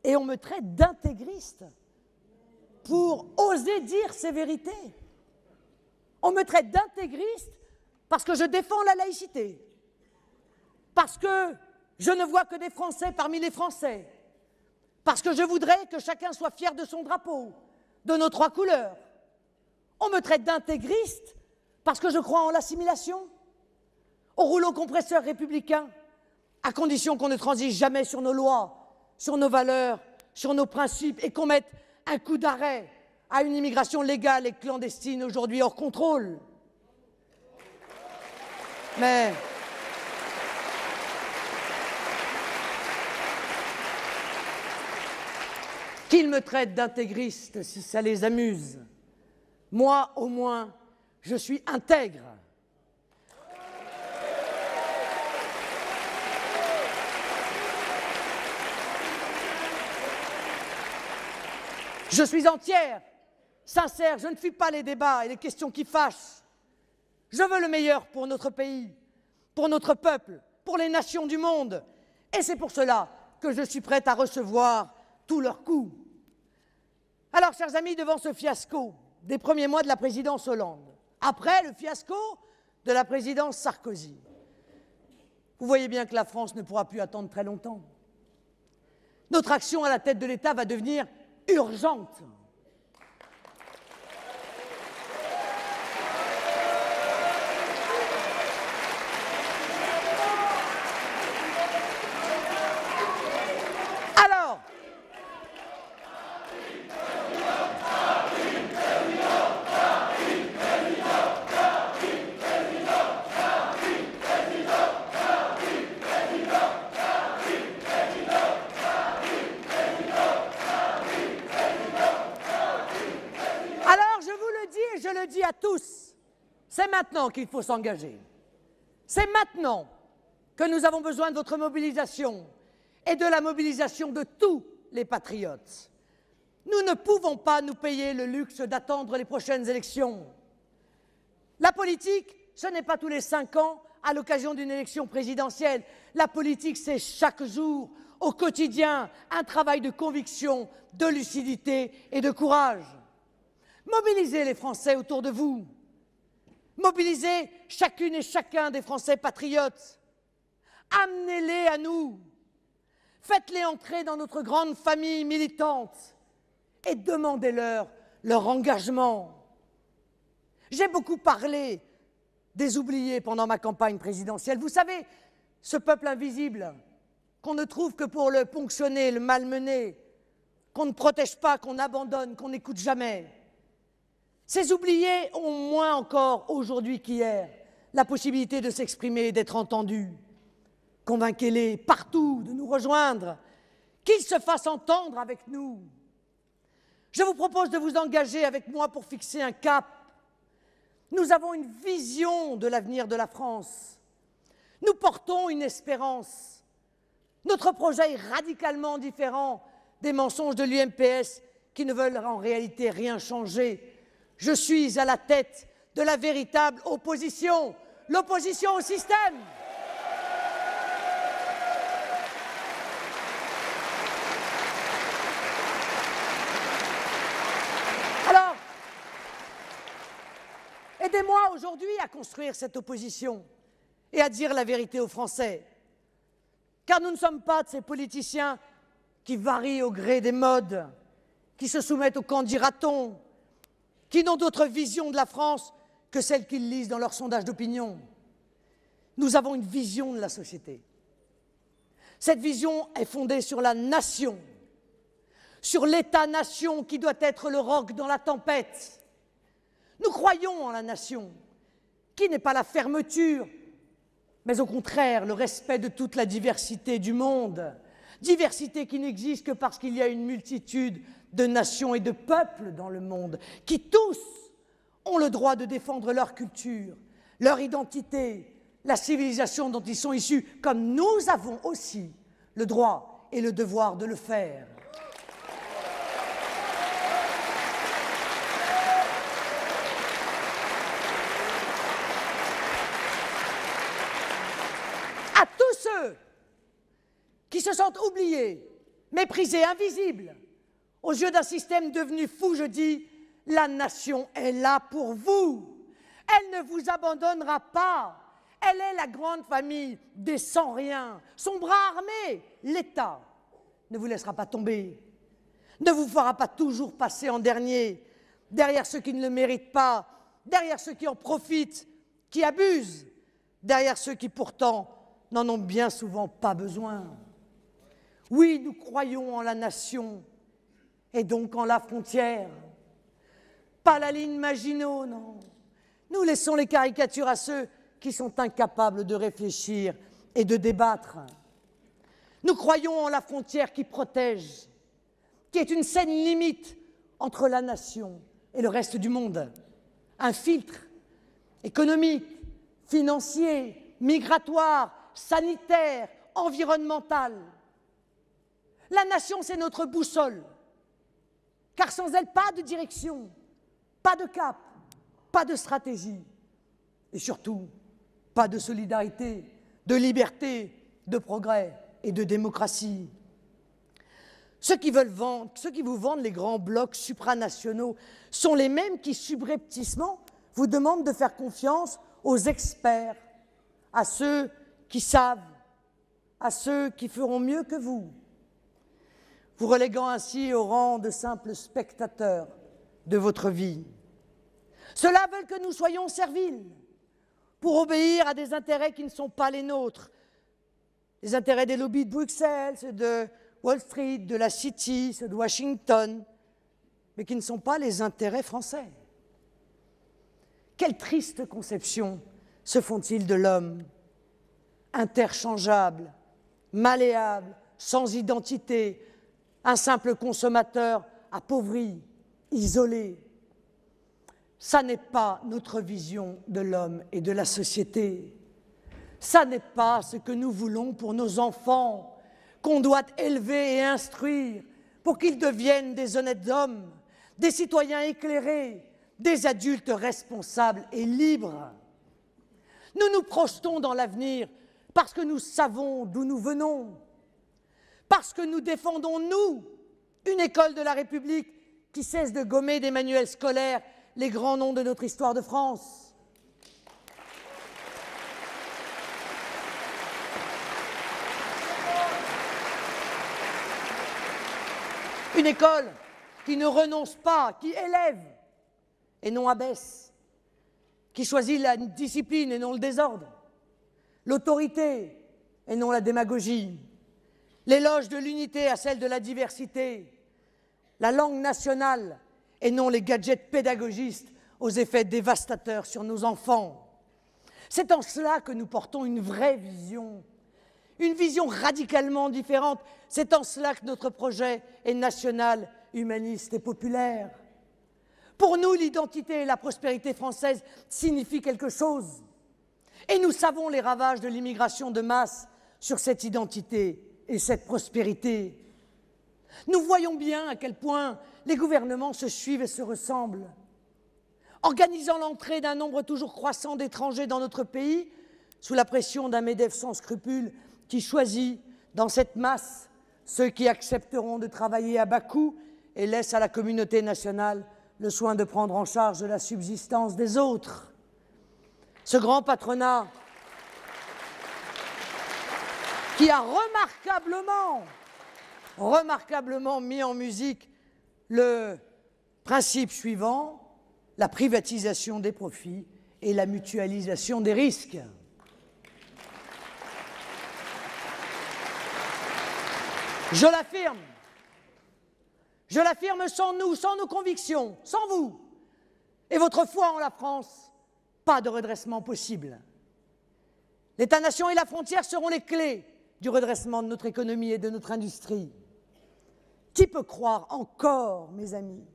Et on me traite d'intégriste pour oser dire ces vérités. On me traite d'intégriste parce que je défends la laïcité, parce que je ne vois que des Français parmi les Français, parce que je voudrais que chacun soit fier de son drapeau, de nos 3 couleurs. On me traite d'intégriste parce que je crois en l'assimilation, au rouleau compresseur républicain, à condition qu'on ne transige jamais sur nos lois, sur nos valeurs, sur nos principes, et qu'on mette un coup d'arrêt à une immigration légale et clandestine aujourd'hui hors contrôle. Mais qu'ils me traitent d'intégriste si ça les amuse. Moi, au moins, je suis intègre. Je suis entière, sincère, je ne fuis pas les débats et les questions qui fâchent. Je veux le meilleur pour notre pays, pour notre peuple, pour les nations du monde. Et c'est pour cela que je suis prête à recevoir tous leurs coups. Alors, chers amis, devant ce fiasco des premiers mois de la présidence Hollande, après le fiasco de la présidence Sarkozy, vous voyez bien que la France ne pourra plus attendre très longtemps. Notre action à la tête de l'État va devenir urgente. À tous, c'est maintenant qu'il faut s'engager. C'est maintenant que nous avons besoin de votre mobilisation et de la mobilisation de tous les patriotes. Nous ne pouvons pas nous payer le luxe d'attendre les prochaines élections. La politique, ce n'est pas tous les 5 ans à l'occasion d'une élection présidentielle. La politique, c'est chaque jour, au quotidien, un travail de conviction, de lucidité et de courage. Mobilisez les Français autour de vous. Mobilisez chacune et chacun des Français patriotes. Amenez-les à nous. Faites-les entrer dans notre grande famille militante et demandez-leur leur engagement. J'ai beaucoup parlé des oubliés pendant ma campagne présidentielle. Vous savez, ce peuple invisible qu'on ne trouve que pour le ponctionner, le malmener, qu'on ne protège pas, qu'on abandonne, qu'on n'écoute jamais. Ces oubliés ont moins encore aujourd'hui qu'hier la possibilité de s'exprimer et d'être entendus. Convainquez-les partout de nous rejoindre, qu'ils se fassent entendre avec nous. Je vous propose de vous engager avec moi pour fixer un cap. Nous avons une vision de l'avenir de la France. Nous portons une espérance. Notre projet est radicalement différent des mensonges de l'UMPS qui ne veulent en réalité rien changer. Je suis à la tête de la véritable opposition, l'opposition au système. Alors, aidez-moi aujourd'hui à construire cette opposition et à dire la vérité aux Français. Car nous ne sommes pas de ces politiciens qui varient au gré des modes, qui se soumettent au camp dira-t-on, qui n'ont d'autre vision de la France que celle qu'ils lisent dans leurs sondages d'opinion. Nous avons une vision de la société. Cette vision est fondée sur la nation, sur l'État-nation qui doit être le roc dans la tempête. Nous croyons en la nation, qui n'est pas la fermeture, mais au contraire le respect de toute la diversité du monde, diversité qui n'existe que parce qu'il y a une multitude de nations et de peuples dans le monde, qui tous ont le droit de défendre leur culture, leur identité, la civilisation dont ils sont issus, comme nous avons aussi le droit et le devoir de le faire. se sentent oubliés, méprisés, invisibles. Aux yeux d'un système devenu fou, je dis, la nation est là pour vous. Elle ne vous abandonnera pas. Elle est la grande famille des sans-rien. Son bras armé, l'État, ne vous laissera pas tomber, ne vous fera pas toujours passer en dernier, derrière ceux qui ne le méritent pas, derrière ceux qui en profitent, qui abusent, derrière ceux qui pourtant n'en ont bien souvent pas besoin. Oui, nous croyons en la nation et donc en la frontière. Pas la ligne Maginot, non. Nous laissons les caricatures à ceux qui sont incapables de réfléchir et de débattre. Nous croyons en la frontière qui protège, qui est une saine limite entre la nation et le reste du monde. Un filtre économique, financier, migratoire, sanitaire, environnemental. La nation, c'est notre boussole, car sans elle, pas de direction, pas de cap, pas de stratégie, et surtout, pas de solidarité, de liberté, de progrès et de démocratie. Ceux qui vous vendent les grands blocs supranationaux sont les mêmes qui, subrepticement, vous demandent de faire confiance aux experts, à ceux qui savent, à ceux qui feront mieux que vous reléguant ainsi au rang de simples spectateurs de votre vie. Ceux-là veulent que nous soyons serviles pour obéir à des intérêts qui ne sont pas les nôtres, les intérêts des lobbies de Bruxelles, ceux de Wall Street, de la City, ceux de Washington, mais qui ne sont pas les intérêts français. Quelle triste conception se font-ils de l'homme, interchangeable, malléable, sans identité, un simple consommateur appauvri, isolé. Ça n'est pas notre vision de l'homme et de la société. Ça n'est pas ce que nous voulons pour nos enfants, qu'on doit élever et instruire pour qu'ils deviennent des honnêtes hommes, des citoyens éclairés, des adultes responsables et libres. Nous nous projetons dans l'avenir parce que nous savons d'où nous venons, parce que nous défendons, nous, une école de la République qui cesse de gommer des manuels scolaires les grands noms de notre histoire de France. Une école qui ne renonce pas, qui élève et non abaisse, qui choisit la discipline et non le désordre, l'autorité et non la démagogie, l'éloge de l'unité à celle de la diversité, la langue nationale et non les gadgets pédagogistes aux effets dévastateurs sur nos enfants. C'est en cela que nous portons une vraie vision, une vision radicalement différente. C'est en cela que notre projet est national, humaniste et populaire. Pour nous, l'identité et la prospérité française signifient quelque chose. Et nous savons les ravages de l'immigration de masse sur cette identité et cette prospérité. Nous voyons bien à quel point les gouvernements se suivent et se ressemblent. Organisant l'entrée d'un nombre toujours croissant d'étrangers dans notre pays, sous la pression d'un MEDEF sans scrupules qui choisit dans cette masse ceux qui accepteront de travailler à bas coût et laissent à la communauté nationale le soin de prendre en charge la subsistance des autres. Ce grand patronat qui a remarquablement mis en musique le principe suivant, la privatisation des profits et la mutualisation des risques. Je l'affirme sans nous, sans nos convictions, sans vous et votre foi en la France, pas de redressement possible. L'État-nation et la frontière seront les clés du redressement de notre économie et de notre industrie. Qui peut croire encore, mes amis,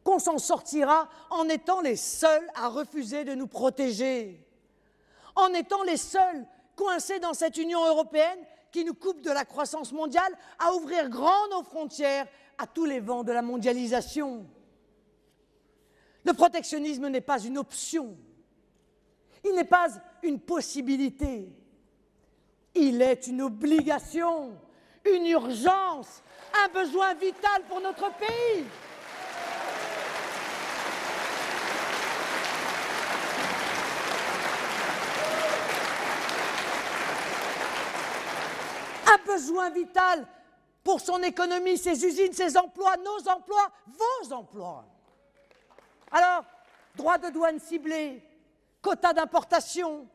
qu'on s'en sortira en étant les seuls à refuser de nous protéger, en étant les seuls coincés dans cette Union européenne qui nous coupe de la croissance mondiale, à ouvrir grand nos frontières à tous les vents de la mondialisation. Le protectionnisme n'est pas une option, il n'est pas une possibilité, il est une obligation, une urgence, un besoin vital pour notre pays. Un besoin vital pour son économie, ses usines, ses emplois, nos emplois, vos emplois. Alors, droits de douane ciblés, quotas d'importation,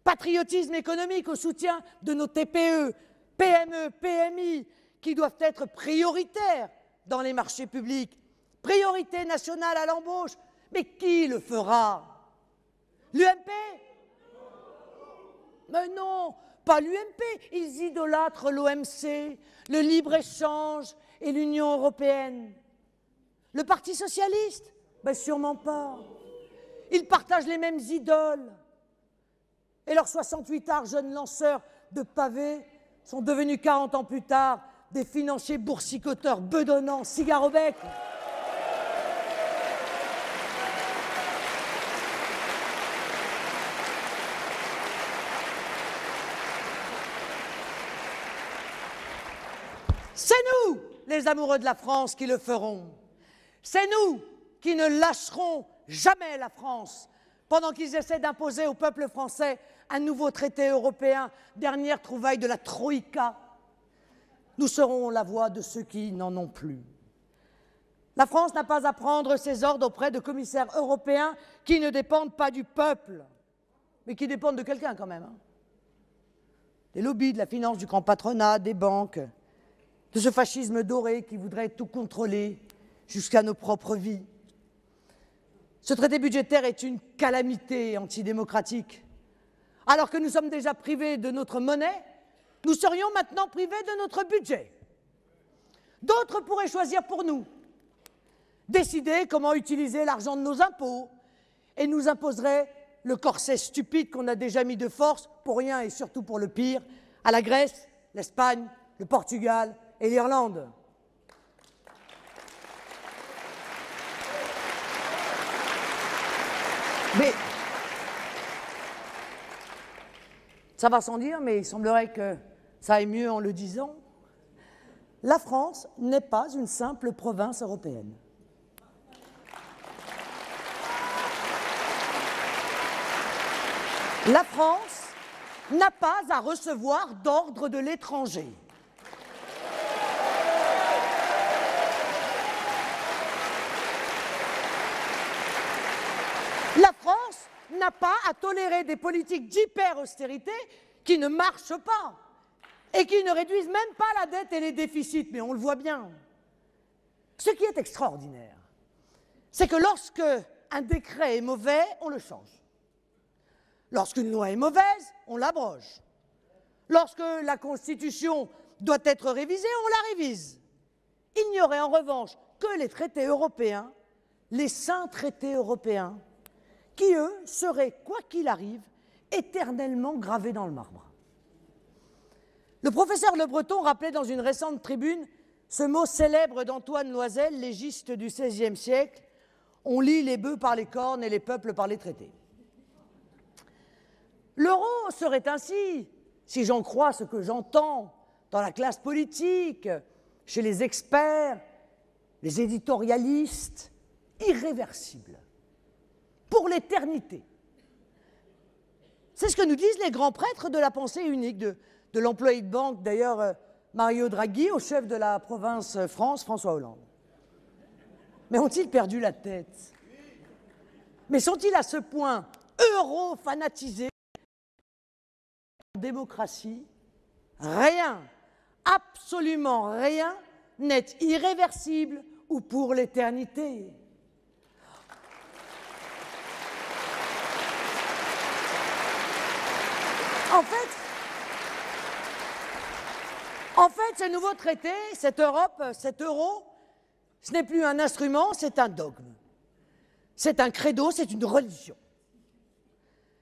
patriotisme économique au soutien de nos TPE, PME, PMI, qui doivent être prioritaires dans les marchés publics, priorité nationale à l'embauche. Mais qui le fera? L'UMP? Mais non, pas l'UMP. Ils idolâtrent l'OMC, le libre-échange et l'Union européenne. Le Parti socialiste? Ben sûrement pas. Ils partagent les mêmes idoles. Et leurs 68 arts jeunes lanceurs de pavés sont devenus 40 ans plus tard des financiers boursicoteurs bedonnants, cigares au bec. C'est nous, les amoureux de la France, qui le ferons. C'est nous qui ne lâcherons jamais la France pendant qu'ils essaient d'imposer au peuple français un nouveau traité européen, dernière trouvaille de la Troïka. Nous serons la voix de ceux qui n'en ont plus. La France n'a pas à prendre ses ordres auprès de commissaires européens qui ne dépendent pas du peuple, mais qui dépendent de quelqu'un quand même. Des lobbies, de la finance, du grand patronat, des banques, de ce fascisme doré qui voudrait tout contrôler jusqu'à nos propres vies. Ce traité budgétaire est une calamité antidémocratique. Alors que nous sommes déjà privés de notre monnaie, nous serions maintenant privés de notre budget. D'autres pourraient choisir pour nous, décider comment utiliser l'argent de nos impôts et nous imposeraient le corset stupide qu'on a déjà mis de force, pour rien et surtout pour le pire, à la Grèce, l'Espagne, le Portugal et l'Irlande. Mais ça va sans dire, mais il semblerait que ça aille mieux en le disant. La France n'est pas une simple province européenne. La France n'a pas à recevoir d'ordre de l'étranger. La France n'a pas à tolérer des politiques d'hyper-austérité qui ne marchent pas et qui ne réduisent même pas la dette et les déficits, mais on le voit bien. Ce qui est extraordinaire, c'est que lorsque un décret est mauvais, on le change. Lorsqu'une loi est mauvaise, on l'abroge. Lorsque la Constitution doit être révisée, on la révise. Il n'y aurait en revanche que les traités européens, les saints traités européens, qui, eux, seraient, quoi qu'il arrive, éternellement gravés dans le marbre. Le professeur Le Breton rappelait dans une récente tribune ce mot célèbre d'Antoine Loisel, légiste du XVIe siècle, « On lie les bœufs par les cornes et les peuples par les traités ». L'euro serait ainsi, si j'en crois ce que j'entends dans la classe politique, chez les experts, les éditorialistes, irréversible, pour l'éternité. C'est ce que nous disent les grands prêtres de la pensée unique, de l'employé de banque, d'ailleurs Mario Draghi, au chef de la province France, François Hollande. Mais ont-ils perdu la tête? Mais sont-ils à ce point euro-fanatisés? En démocratie, rien, absolument rien, n'est irréversible ou pour l'éternité. En fait, ce nouveau traité, cette Europe, cet euro, ce n'est plus un instrument, c'est un dogme. C'est un credo, c'est une religion.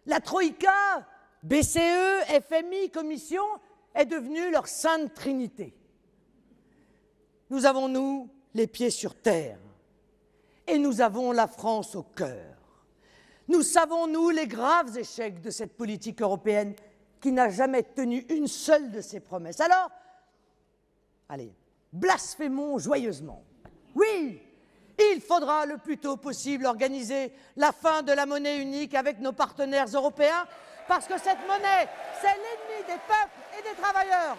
La Troïka, BCE, FMI, Commission, est devenue leur sainte trinité. Nous avons, nous, les pieds sur terre. Et nous avons la France au cœur. Nous savons, nous, les graves échecs de cette politique européenne qui n'a jamais tenu une seule de ses promesses. Alors, Allez, blasphémons joyeusement. Oui, il faudra le plus tôt possible organiser la fin de la monnaie unique avec nos partenaires européens, parce que cette monnaie, c'est l'ennemi des peuples et des travailleurs.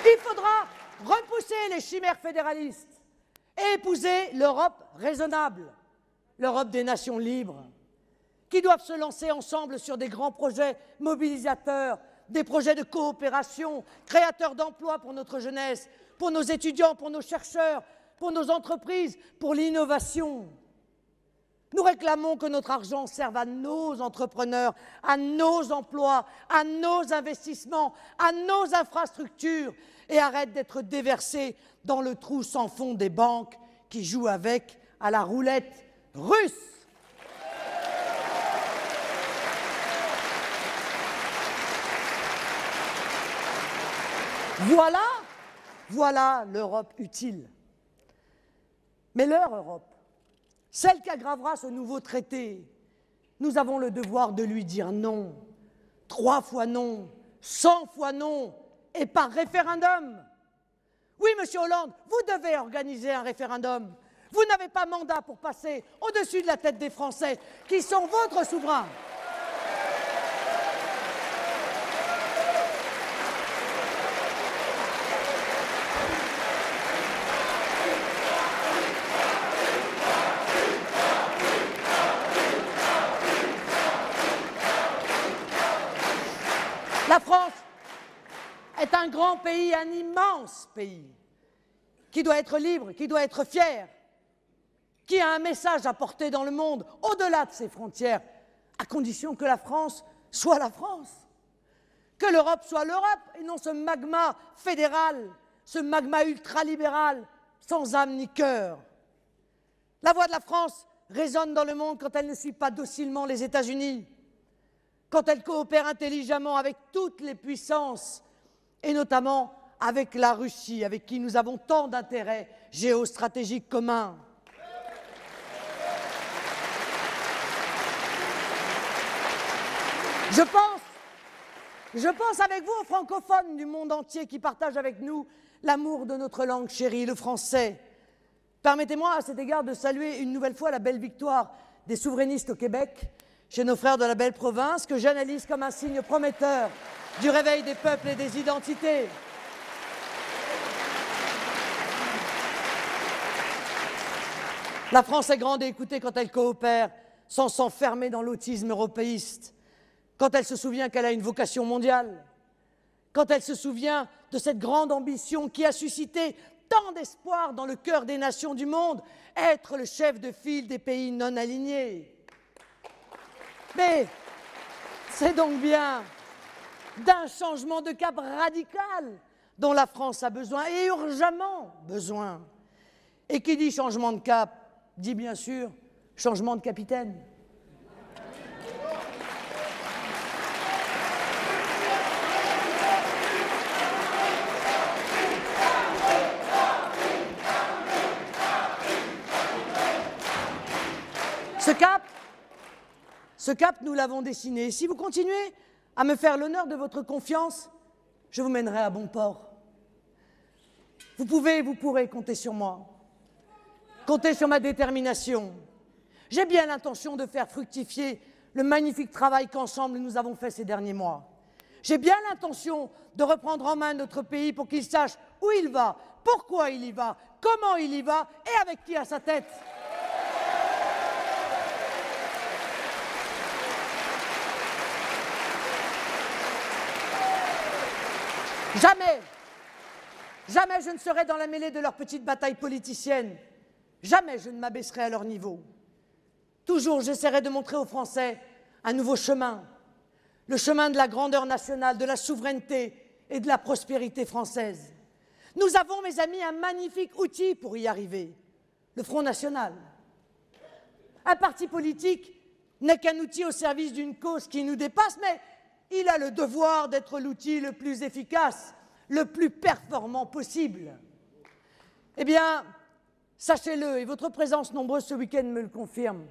Il faudra repousser les chimères fédéralistes et épouser l'Europe raisonnable, l'Europe des nations libres, qui doivent se lancer ensemble sur des grands projets mobilisateurs, des projets de coopération, créateurs d'emplois pour notre jeunesse, pour nos étudiants, pour nos chercheurs, pour nos entreprises, pour l'innovation. Nous réclamons que notre argent serve à nos entrepreneurs, à nos emplois, à nos investissements, à nos infrastructures et arrête d'être déversé dans le trou sans fond des banques qui jouent avec à la roulette russe. Voilà l'Europe utile. Mais leur Europe, celle qui aggravera ce nouveau traité, nous avons le devoir de lui dire non. 3 fois non, 100 fois non, et par référendum. Oui, monsieur Hollande, vous devez organiser un référendum. Vous n'avez pas mandat pour passer au-dessus de la tête des Français, qui sont votre souverain. La France est un grand pays, un immense pays, qui doit être libre, qui doit être fier, qui a un message à porter dans le monde, au-delà de ses frontières, à condition que la France soit la France, que l'Europe soit l'Europe, et non ce magma fédéral, ce magma ultralibéral, sans âme ni cœur. La voix de la France résonne dans le monde quand elle ne suit pas docilement les États-Unis, quand elle coopère intelligemment avec toutes les puissances, et notamment avec la Russie, avec qui nous avons tant d'intérêts géostratégiques communs. Je pense avec vous aux francophones du monde entier qui partagent avec nous l'amour de notre langue chérie, le français. Permettez-moi à cet égard de saluer une nouvelle fois la belle victoire des souverainistes au Québec, chez nos frères de la belle province, que j'analyse comme un signe prometteur du réveil des peuples et des identités. La France est grande et écoutée quand elle coopère, sans s'enfermer dans l'autisme européiste, quand elle se souvient qu'elle a une vocation mondiale, quand elle se souvient de cette grande ambition qui a suscité tant d'espoir dans le cœur des nations du monde, être le chef de file des pays non alignés. Mais c'est donc bien d'un changement de cap radical dont la France a besoin, et urgemment besoin. Et qui dit changement de cap, dit bien sûr changement de capitaine. Ce cap, nous l'avons dessiné. Et si vous continuez à me faire l'honneur de votre confiance, je vous mènerai à bon port. Vous pouvez et vous pourrez compter sur moi. Comptez sur ma détermination. J'ai bien l'intention de faire fructifier le magnifique travail qu'ensemble nous avons fait ces derniers mois. J'ai bien l'intention de reprendre en main notre pays pour qu'il sache où il va, pourquoi il y va, comment il y va et avec qui à sa tête. Jamais je ne serai dans la mêlée de leurs petites batailles politiciennes. Jamais je ne m'abaisserai à leur niveau. Toujours j'essaierai de montrer aux Français un nouveau chemin, le chemin de la grandeur nationale, de la souveraineté et de la prospérité française. Nous avons, mes amis, un magnifique outil pour y arriver, le Front National. Un parti politique n'est qu'un outil au service d'une cause qui nous dépasse, mais il a le devoir d'être l'outil le plus efficace, le plus performant possible. Eh bien, sachez-le, et votre présence nombreuse ce week-end me le confirme,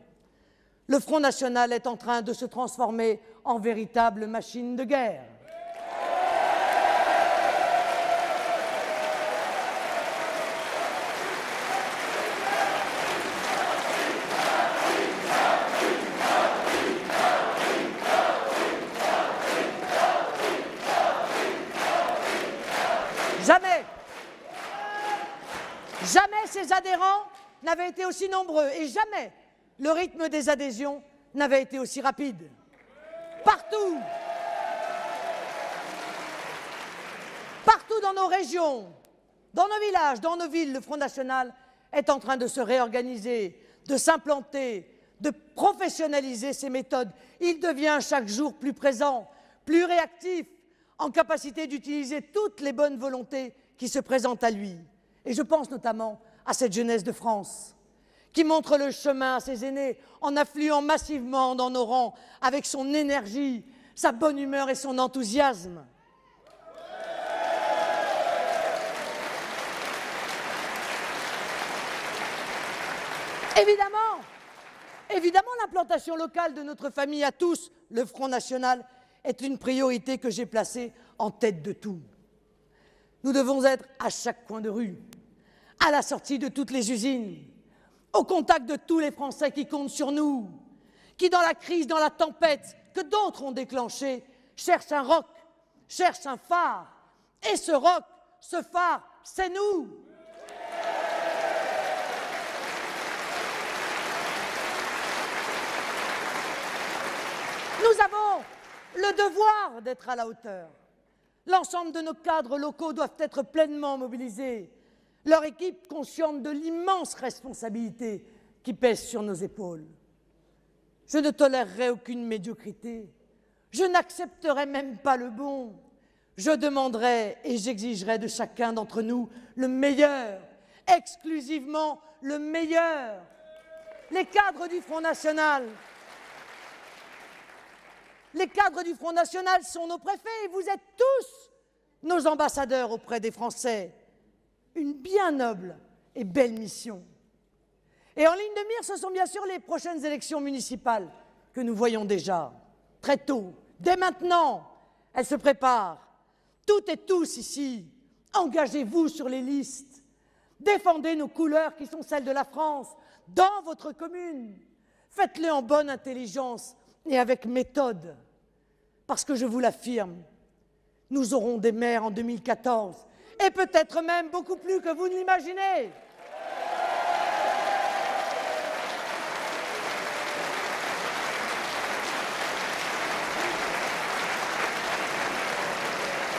Le Front National est en train de se transformer en véritable machine de guerre. Jamais ses adhérents n'avaient été aussi nombreux et jamais le rythme des adhésions n'avait été aussi rapide. Partout dans nos régions, dans nos villages, dans nos villes, le Front National est en train de se réorganiser, de s'implanter, de professionnaliser ses méthodes. Il devient chaque jour plus présent, plus réactif, en capacité d'utiliser toutes les bonnes volontés qui se présentent à lui. Et je pense notamment à cette jeunesse de France qui montre le chemin à ses aînés en affluant massivement dans nos rangs avec son énergie, sa bonne humeur et son enthousiasme. Évidemment, l'implantation locale de notre famille à tous, le Front National, est une priorité que j'ai placée en tête de tout. Nous devons être à chaque coin de rue, à la sortie de toutes les usines, au contact de tous les Français qui comptent sur nous, qui dans la crise, dans la tempête que d'autres ont déclenchée, cherchent un roc, cherchent un phare. Et ce roc, ce phare, c'est nous. Nous avons le devoir d'être à la hauteur. L'ensemble de nos cadres locaux doivent être pleinement mobilisés, leur équipe consciente de l'immense responsabilité qui pèse sur nos épaules. Je ne tolérerai aucune médiocrité, je n'accepterai même pas le bon. Je demanderai et j'exigerai de chacun d'entre nous le meilleur, exclusivement le meilleur. Les cadres du Front National sont nos préfets et vous êtes tous nos ambassadeurs auprès des Français. Une bien noble et belle mission. Et en ligne de mire, ce sont bien sûr les prochaines élections municipales que nous voyons déjà, très tôt, dès maintenant. Elles se préparent. Toutes et tous ici, engagez-vous sur les listes. Défendez nos couleurs qui sont celles de la France dans votre commune. Faites-le en bonne intelligence et avec méthode. Parce que je vous l'affirme, nous aurons des maires en 2014 et peut-être même beaucoup plus que vous ne l'imaginez.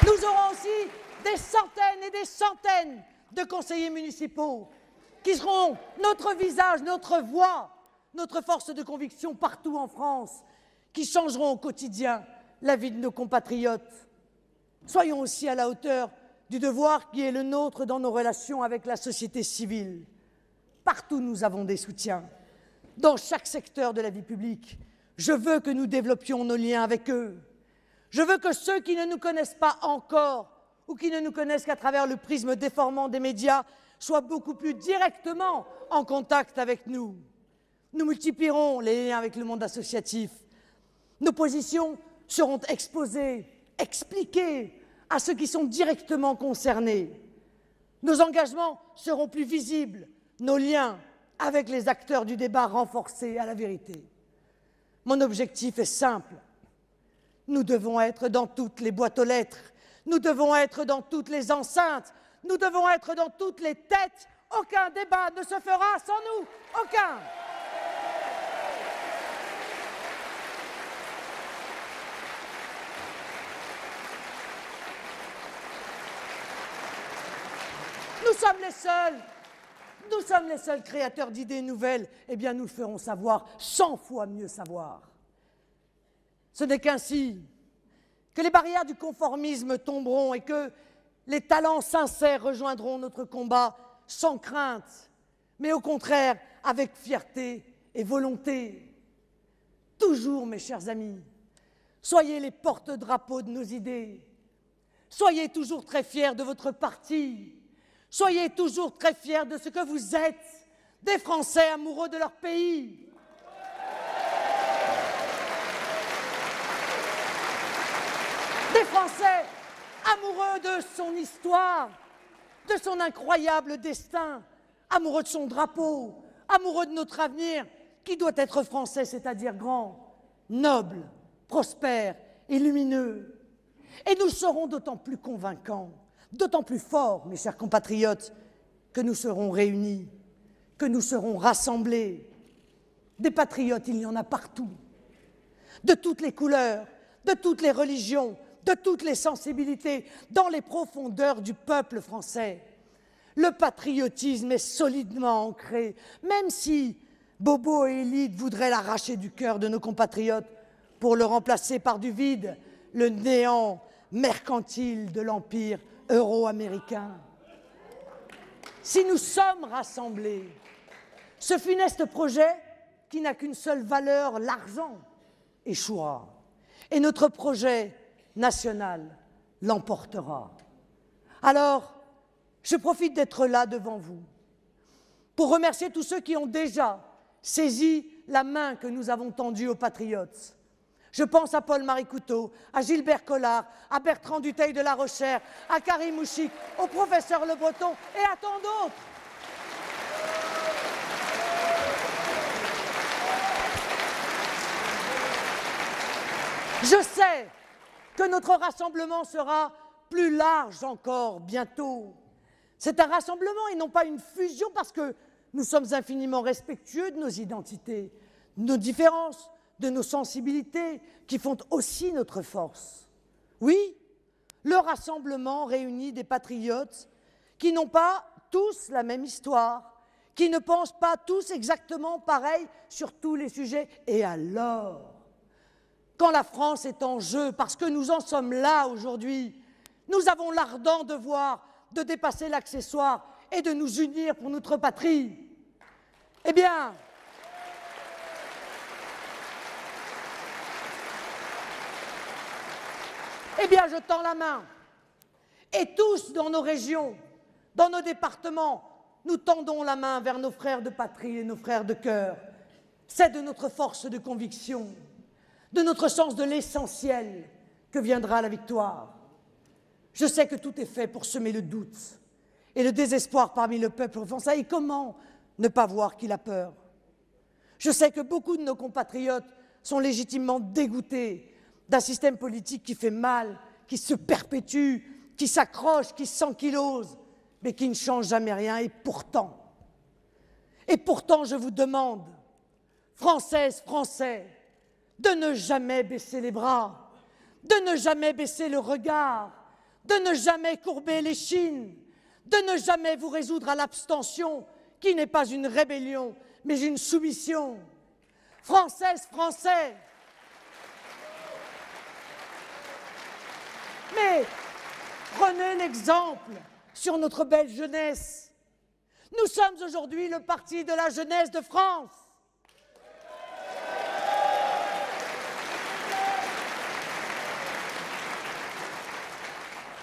Nous aurons aussi des centaines et des centaines de conseillers municipaux qui seront notre visage, notre voix, notre force de conviction partout en France, qui changeront au quotidien la vie de nos compatriotes. Soyons aussi à la hauteur du devoir qui est le nôtre dans nos relations avec la société civile. Partout, nous avons des soutiens. Dans chaque secteur de la vie publique, je veux que nous développions nos liens avec eux. Je veux que ceux qui ne nous connaissent pas encore ou qui ne nous connaissent qu'à travers le prisme déformant des médias soient beaucoup plus directement en contact avec nous. Nous multiplierons les liens avec le monde associatif. Nos positions seront exposées, expliquées à ceux qui sont directement concernés. Nos engagements seront plus visibles, nos liens avec les acteurs du débat renforcés à la vérité. Mon objectif est simple. Nous devons être dans toutes les boîtes aux lettres, nous devons être dans toutes les enceintes, nous devons être dans toutes les têtes. Aucun débat ne se fera sans nous, aucun. Nous sommes les seuls créateurs d'idées nouvelles. Eh bien, nous le ferons savoir 100 fois mieux savoir. Ce n'est qu'ainsi que les barrières du conformisme tomberont et que les talents sincères rejoindront notre combat sans crainte, mais au contraire avec fierté et volonté. Toujours, mes chers amis, soyez les porte-drapeaux de nos idées. Soyez toujours très fiers de votre parti. Soyez toujours très fiers de ce que vous êtes, des Français amoureux de leur pays. Des Français amoureux de son histoire, de son incroyable destin, amoureux de son drapeau, amoureux de notre avenir, qui doit être français, c'est-à-dire grand, noble, prospère et lumineux. Et nous serons d'autant plus convaincants, d'autant plus forts, mes chers compatriotes, que nous serons réunis, que nous serons rassemblés. Des patriotes, il y en a partout, de toutes les couleurs, de toutes les religions, de toutes les sensibilités, dans les profondeurs du peuple français. Le patriotisme est solidement ancré, même si Bobo et Élite voudraient l'arracher du cœur de nos compatriotes pour le remplacer par du vide, le néant mercantile de l'empire euro-américain. Si nous sommes rassemblés, ce funeste projet, qui n'a qu'une seule valeur, l'argent, échouera. Et notre projet national l'emportera. Alors, je profite d'être là devant vous pour remercier tous ceux qui ont déjà saisi la main que nous avons tendue aux patriotes. Je pense à Paul-Marie Couteau, à Gilbert Collard, à Bertrand Dutheil de La Rochère, à Karim Mouchik, au professeur Le Breton et à tant d'autres. Je sais que notre rassemblement sera plus large encore bientôt. C'est un rassemblement et non pas une fusion parce que nous sommes infiniment respectueux de nos identités, de nos différences, de nos sensibilités qui font aussi notre force. Oui, le rassemblement réunit des patriotes qui n'ont pas tous la même histoire, qui ne pensent pas tous exactement pareil sur tous les sujets. Et alors, quand la France est en jeu, parce que nous en sommes là aujourd'hui, nous avons l'ardent devoir de dépasser l'accessoire et de nous unir pour notre patrie. Eh bien, je tends la main. Et tous dans nos régions, dans nos départements, nous tendons la main vers nos frères de patrie et nos frères de cœur. C'est de notre force de conviction, de notre sens de l'essentiel que viendra la victoire. Je sais que tout est fait pour semer le doute et le désespoir parmi le peuple français. Et comment ne pas voir qu'il a peur? Je sais que beaucoup de nos compatriotes sont légitimement dégoûtés d'un système politique qui fait mal, qui se perpétue, qui s'accroche, qui s'ankylose, mais qui ne change jamais rien. Et pourtant, je vous demande, Françaises, Français, de ne jamais baisser les bras, de ne jamais baisser le regard, de ne jamais courber l'échine, de ne jamais vous résoudre à l'abstention, qui n'est pas une rébellion, mais une soumission. Françaises, Français, mais prenez l'exemple sur notre belle jeunesse. Nous sommes aujourd'hui le parti de la jeunesse de France.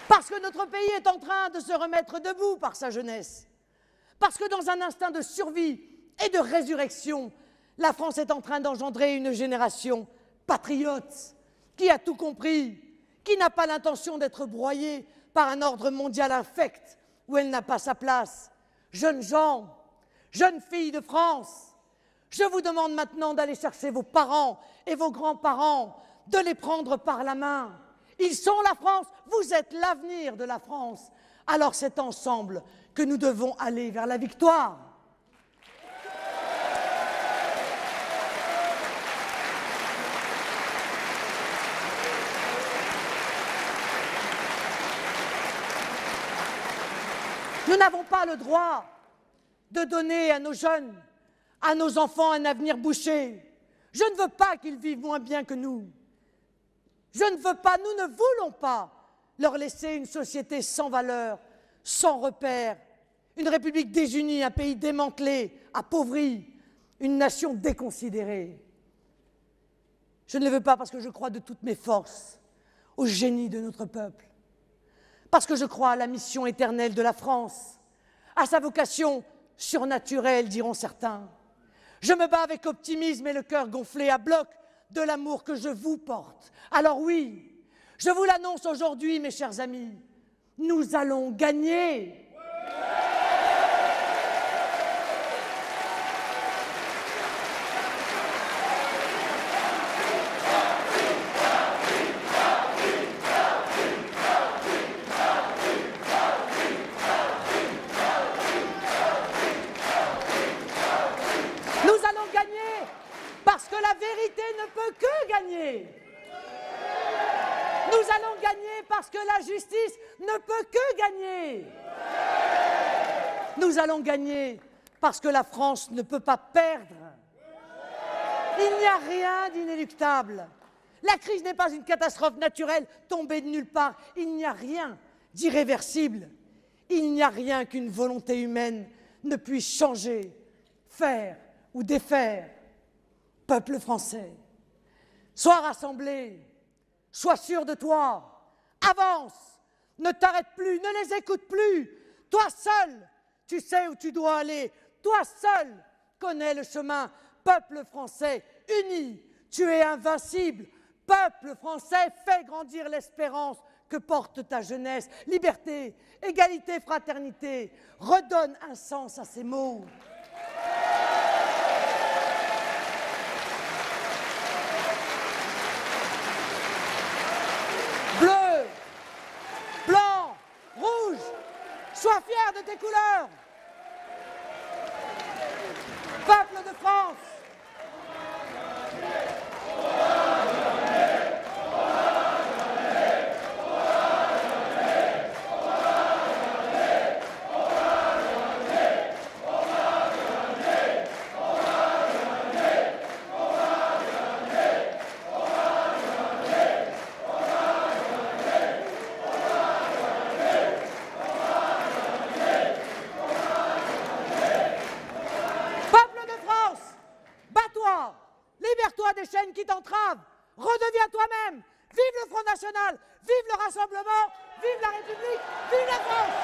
Parce que notre pays est en train de se remettre debout par sa jeunesse. Parce que dans un instinct de survie et de résurrection, la France est en train d'engendrer une génération patriote qui a tout compris, qui n'a pas l'intention d'être broyée par un ordre mondial infect où elle n'a pas sa place. Jeunes gens, jeunes filles de France, je vous demande maintenant d'aller chercher vos parents et vos grands-parents, de les prendre par la main. Ils sont la France, vous êtes l'avenir de la France. Alors c'est ensemble que nous devons aller vers la victoire. Nous n'avons pas le droit de donner à nos jeunes, à nos enfants un avenir bouché. Je ne veux pas qu'ils vivent moins bien que nous. Je ne veux pas, nous ne voulons pas leur laisser une société sans valeur, sans repères, une république désunie, un pays démantelé, appauvri, une nation déconsidérée. Je ne le veux pas parce que je crois de toutes mes forces au génie de notre peuple, parce que je crois à la mission éternelle de la France, à sa vocation surnaturelle, diront certains. Je me bats avec optimisme et le cœur gonflé à bloc de l'amour que je vous porte. Alors oui, Je vous l'annonce aujourd'hui, mes chers amis, nous allons gagner. Nous allons gagner parce que la vérité ne peut que gagner. Nous allons gagner parce que la justice ne peut que gagner. Nous allons gagner parce que la France ne peut pas perdre. Il n'y a rien d'inéluctable. La crise n'est pas une catastrophe naturelle tombée de nulle part. Il n'y a rien d'irréversible. Il n'y a rien qu'une volonté humaine ne puisse changer, faire ou défaire. Peuple français, sois rassemblé. Sois sûr de toi, avance, ne t'arrête plus, ne les écoute plus. Toi seul, tu sais où tu dois aller. Toi seul, connais le chemin. Peuple français, uni, tu es invincible. Peuple français, fais grandir l'espérance que porte ta jeunesse. Liberté, égalité, fraternité, redonne un sens à ces mots. Bleu, blanc, rouge, sois fier de tes couleurs. Peuple de France. Libère-toi des chaînes qui t'entravent, redeviens toi-même, vive le Front National, vive le Rassemblement, vive la République, vive la France!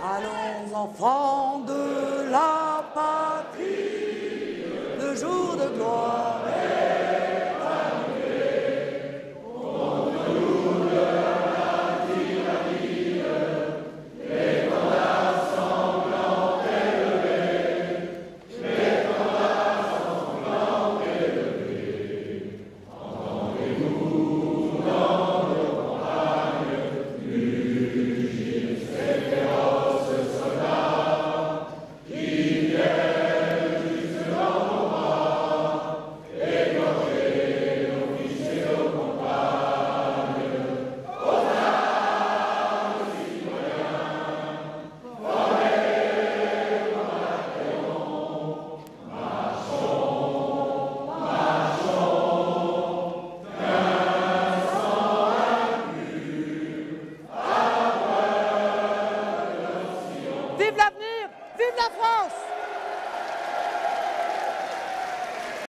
Allons, enfants de la patrie, le jour de gloire est arrivé. Contre nous de la tyrannie, l'étendard sanglant élevé, l'étendard sanglant élevé. Entendez-nous dans nos campagnes, mugir ces féroces soldats qui viennent jusqu'en nos bras, égorger nos fils et nos compagnes. Aux armes, citoyens, formez comme Napoléon. Marchons, marchons, d'un sang impur, à l'heure de l'Occident. Vive l'avenir, vive la France!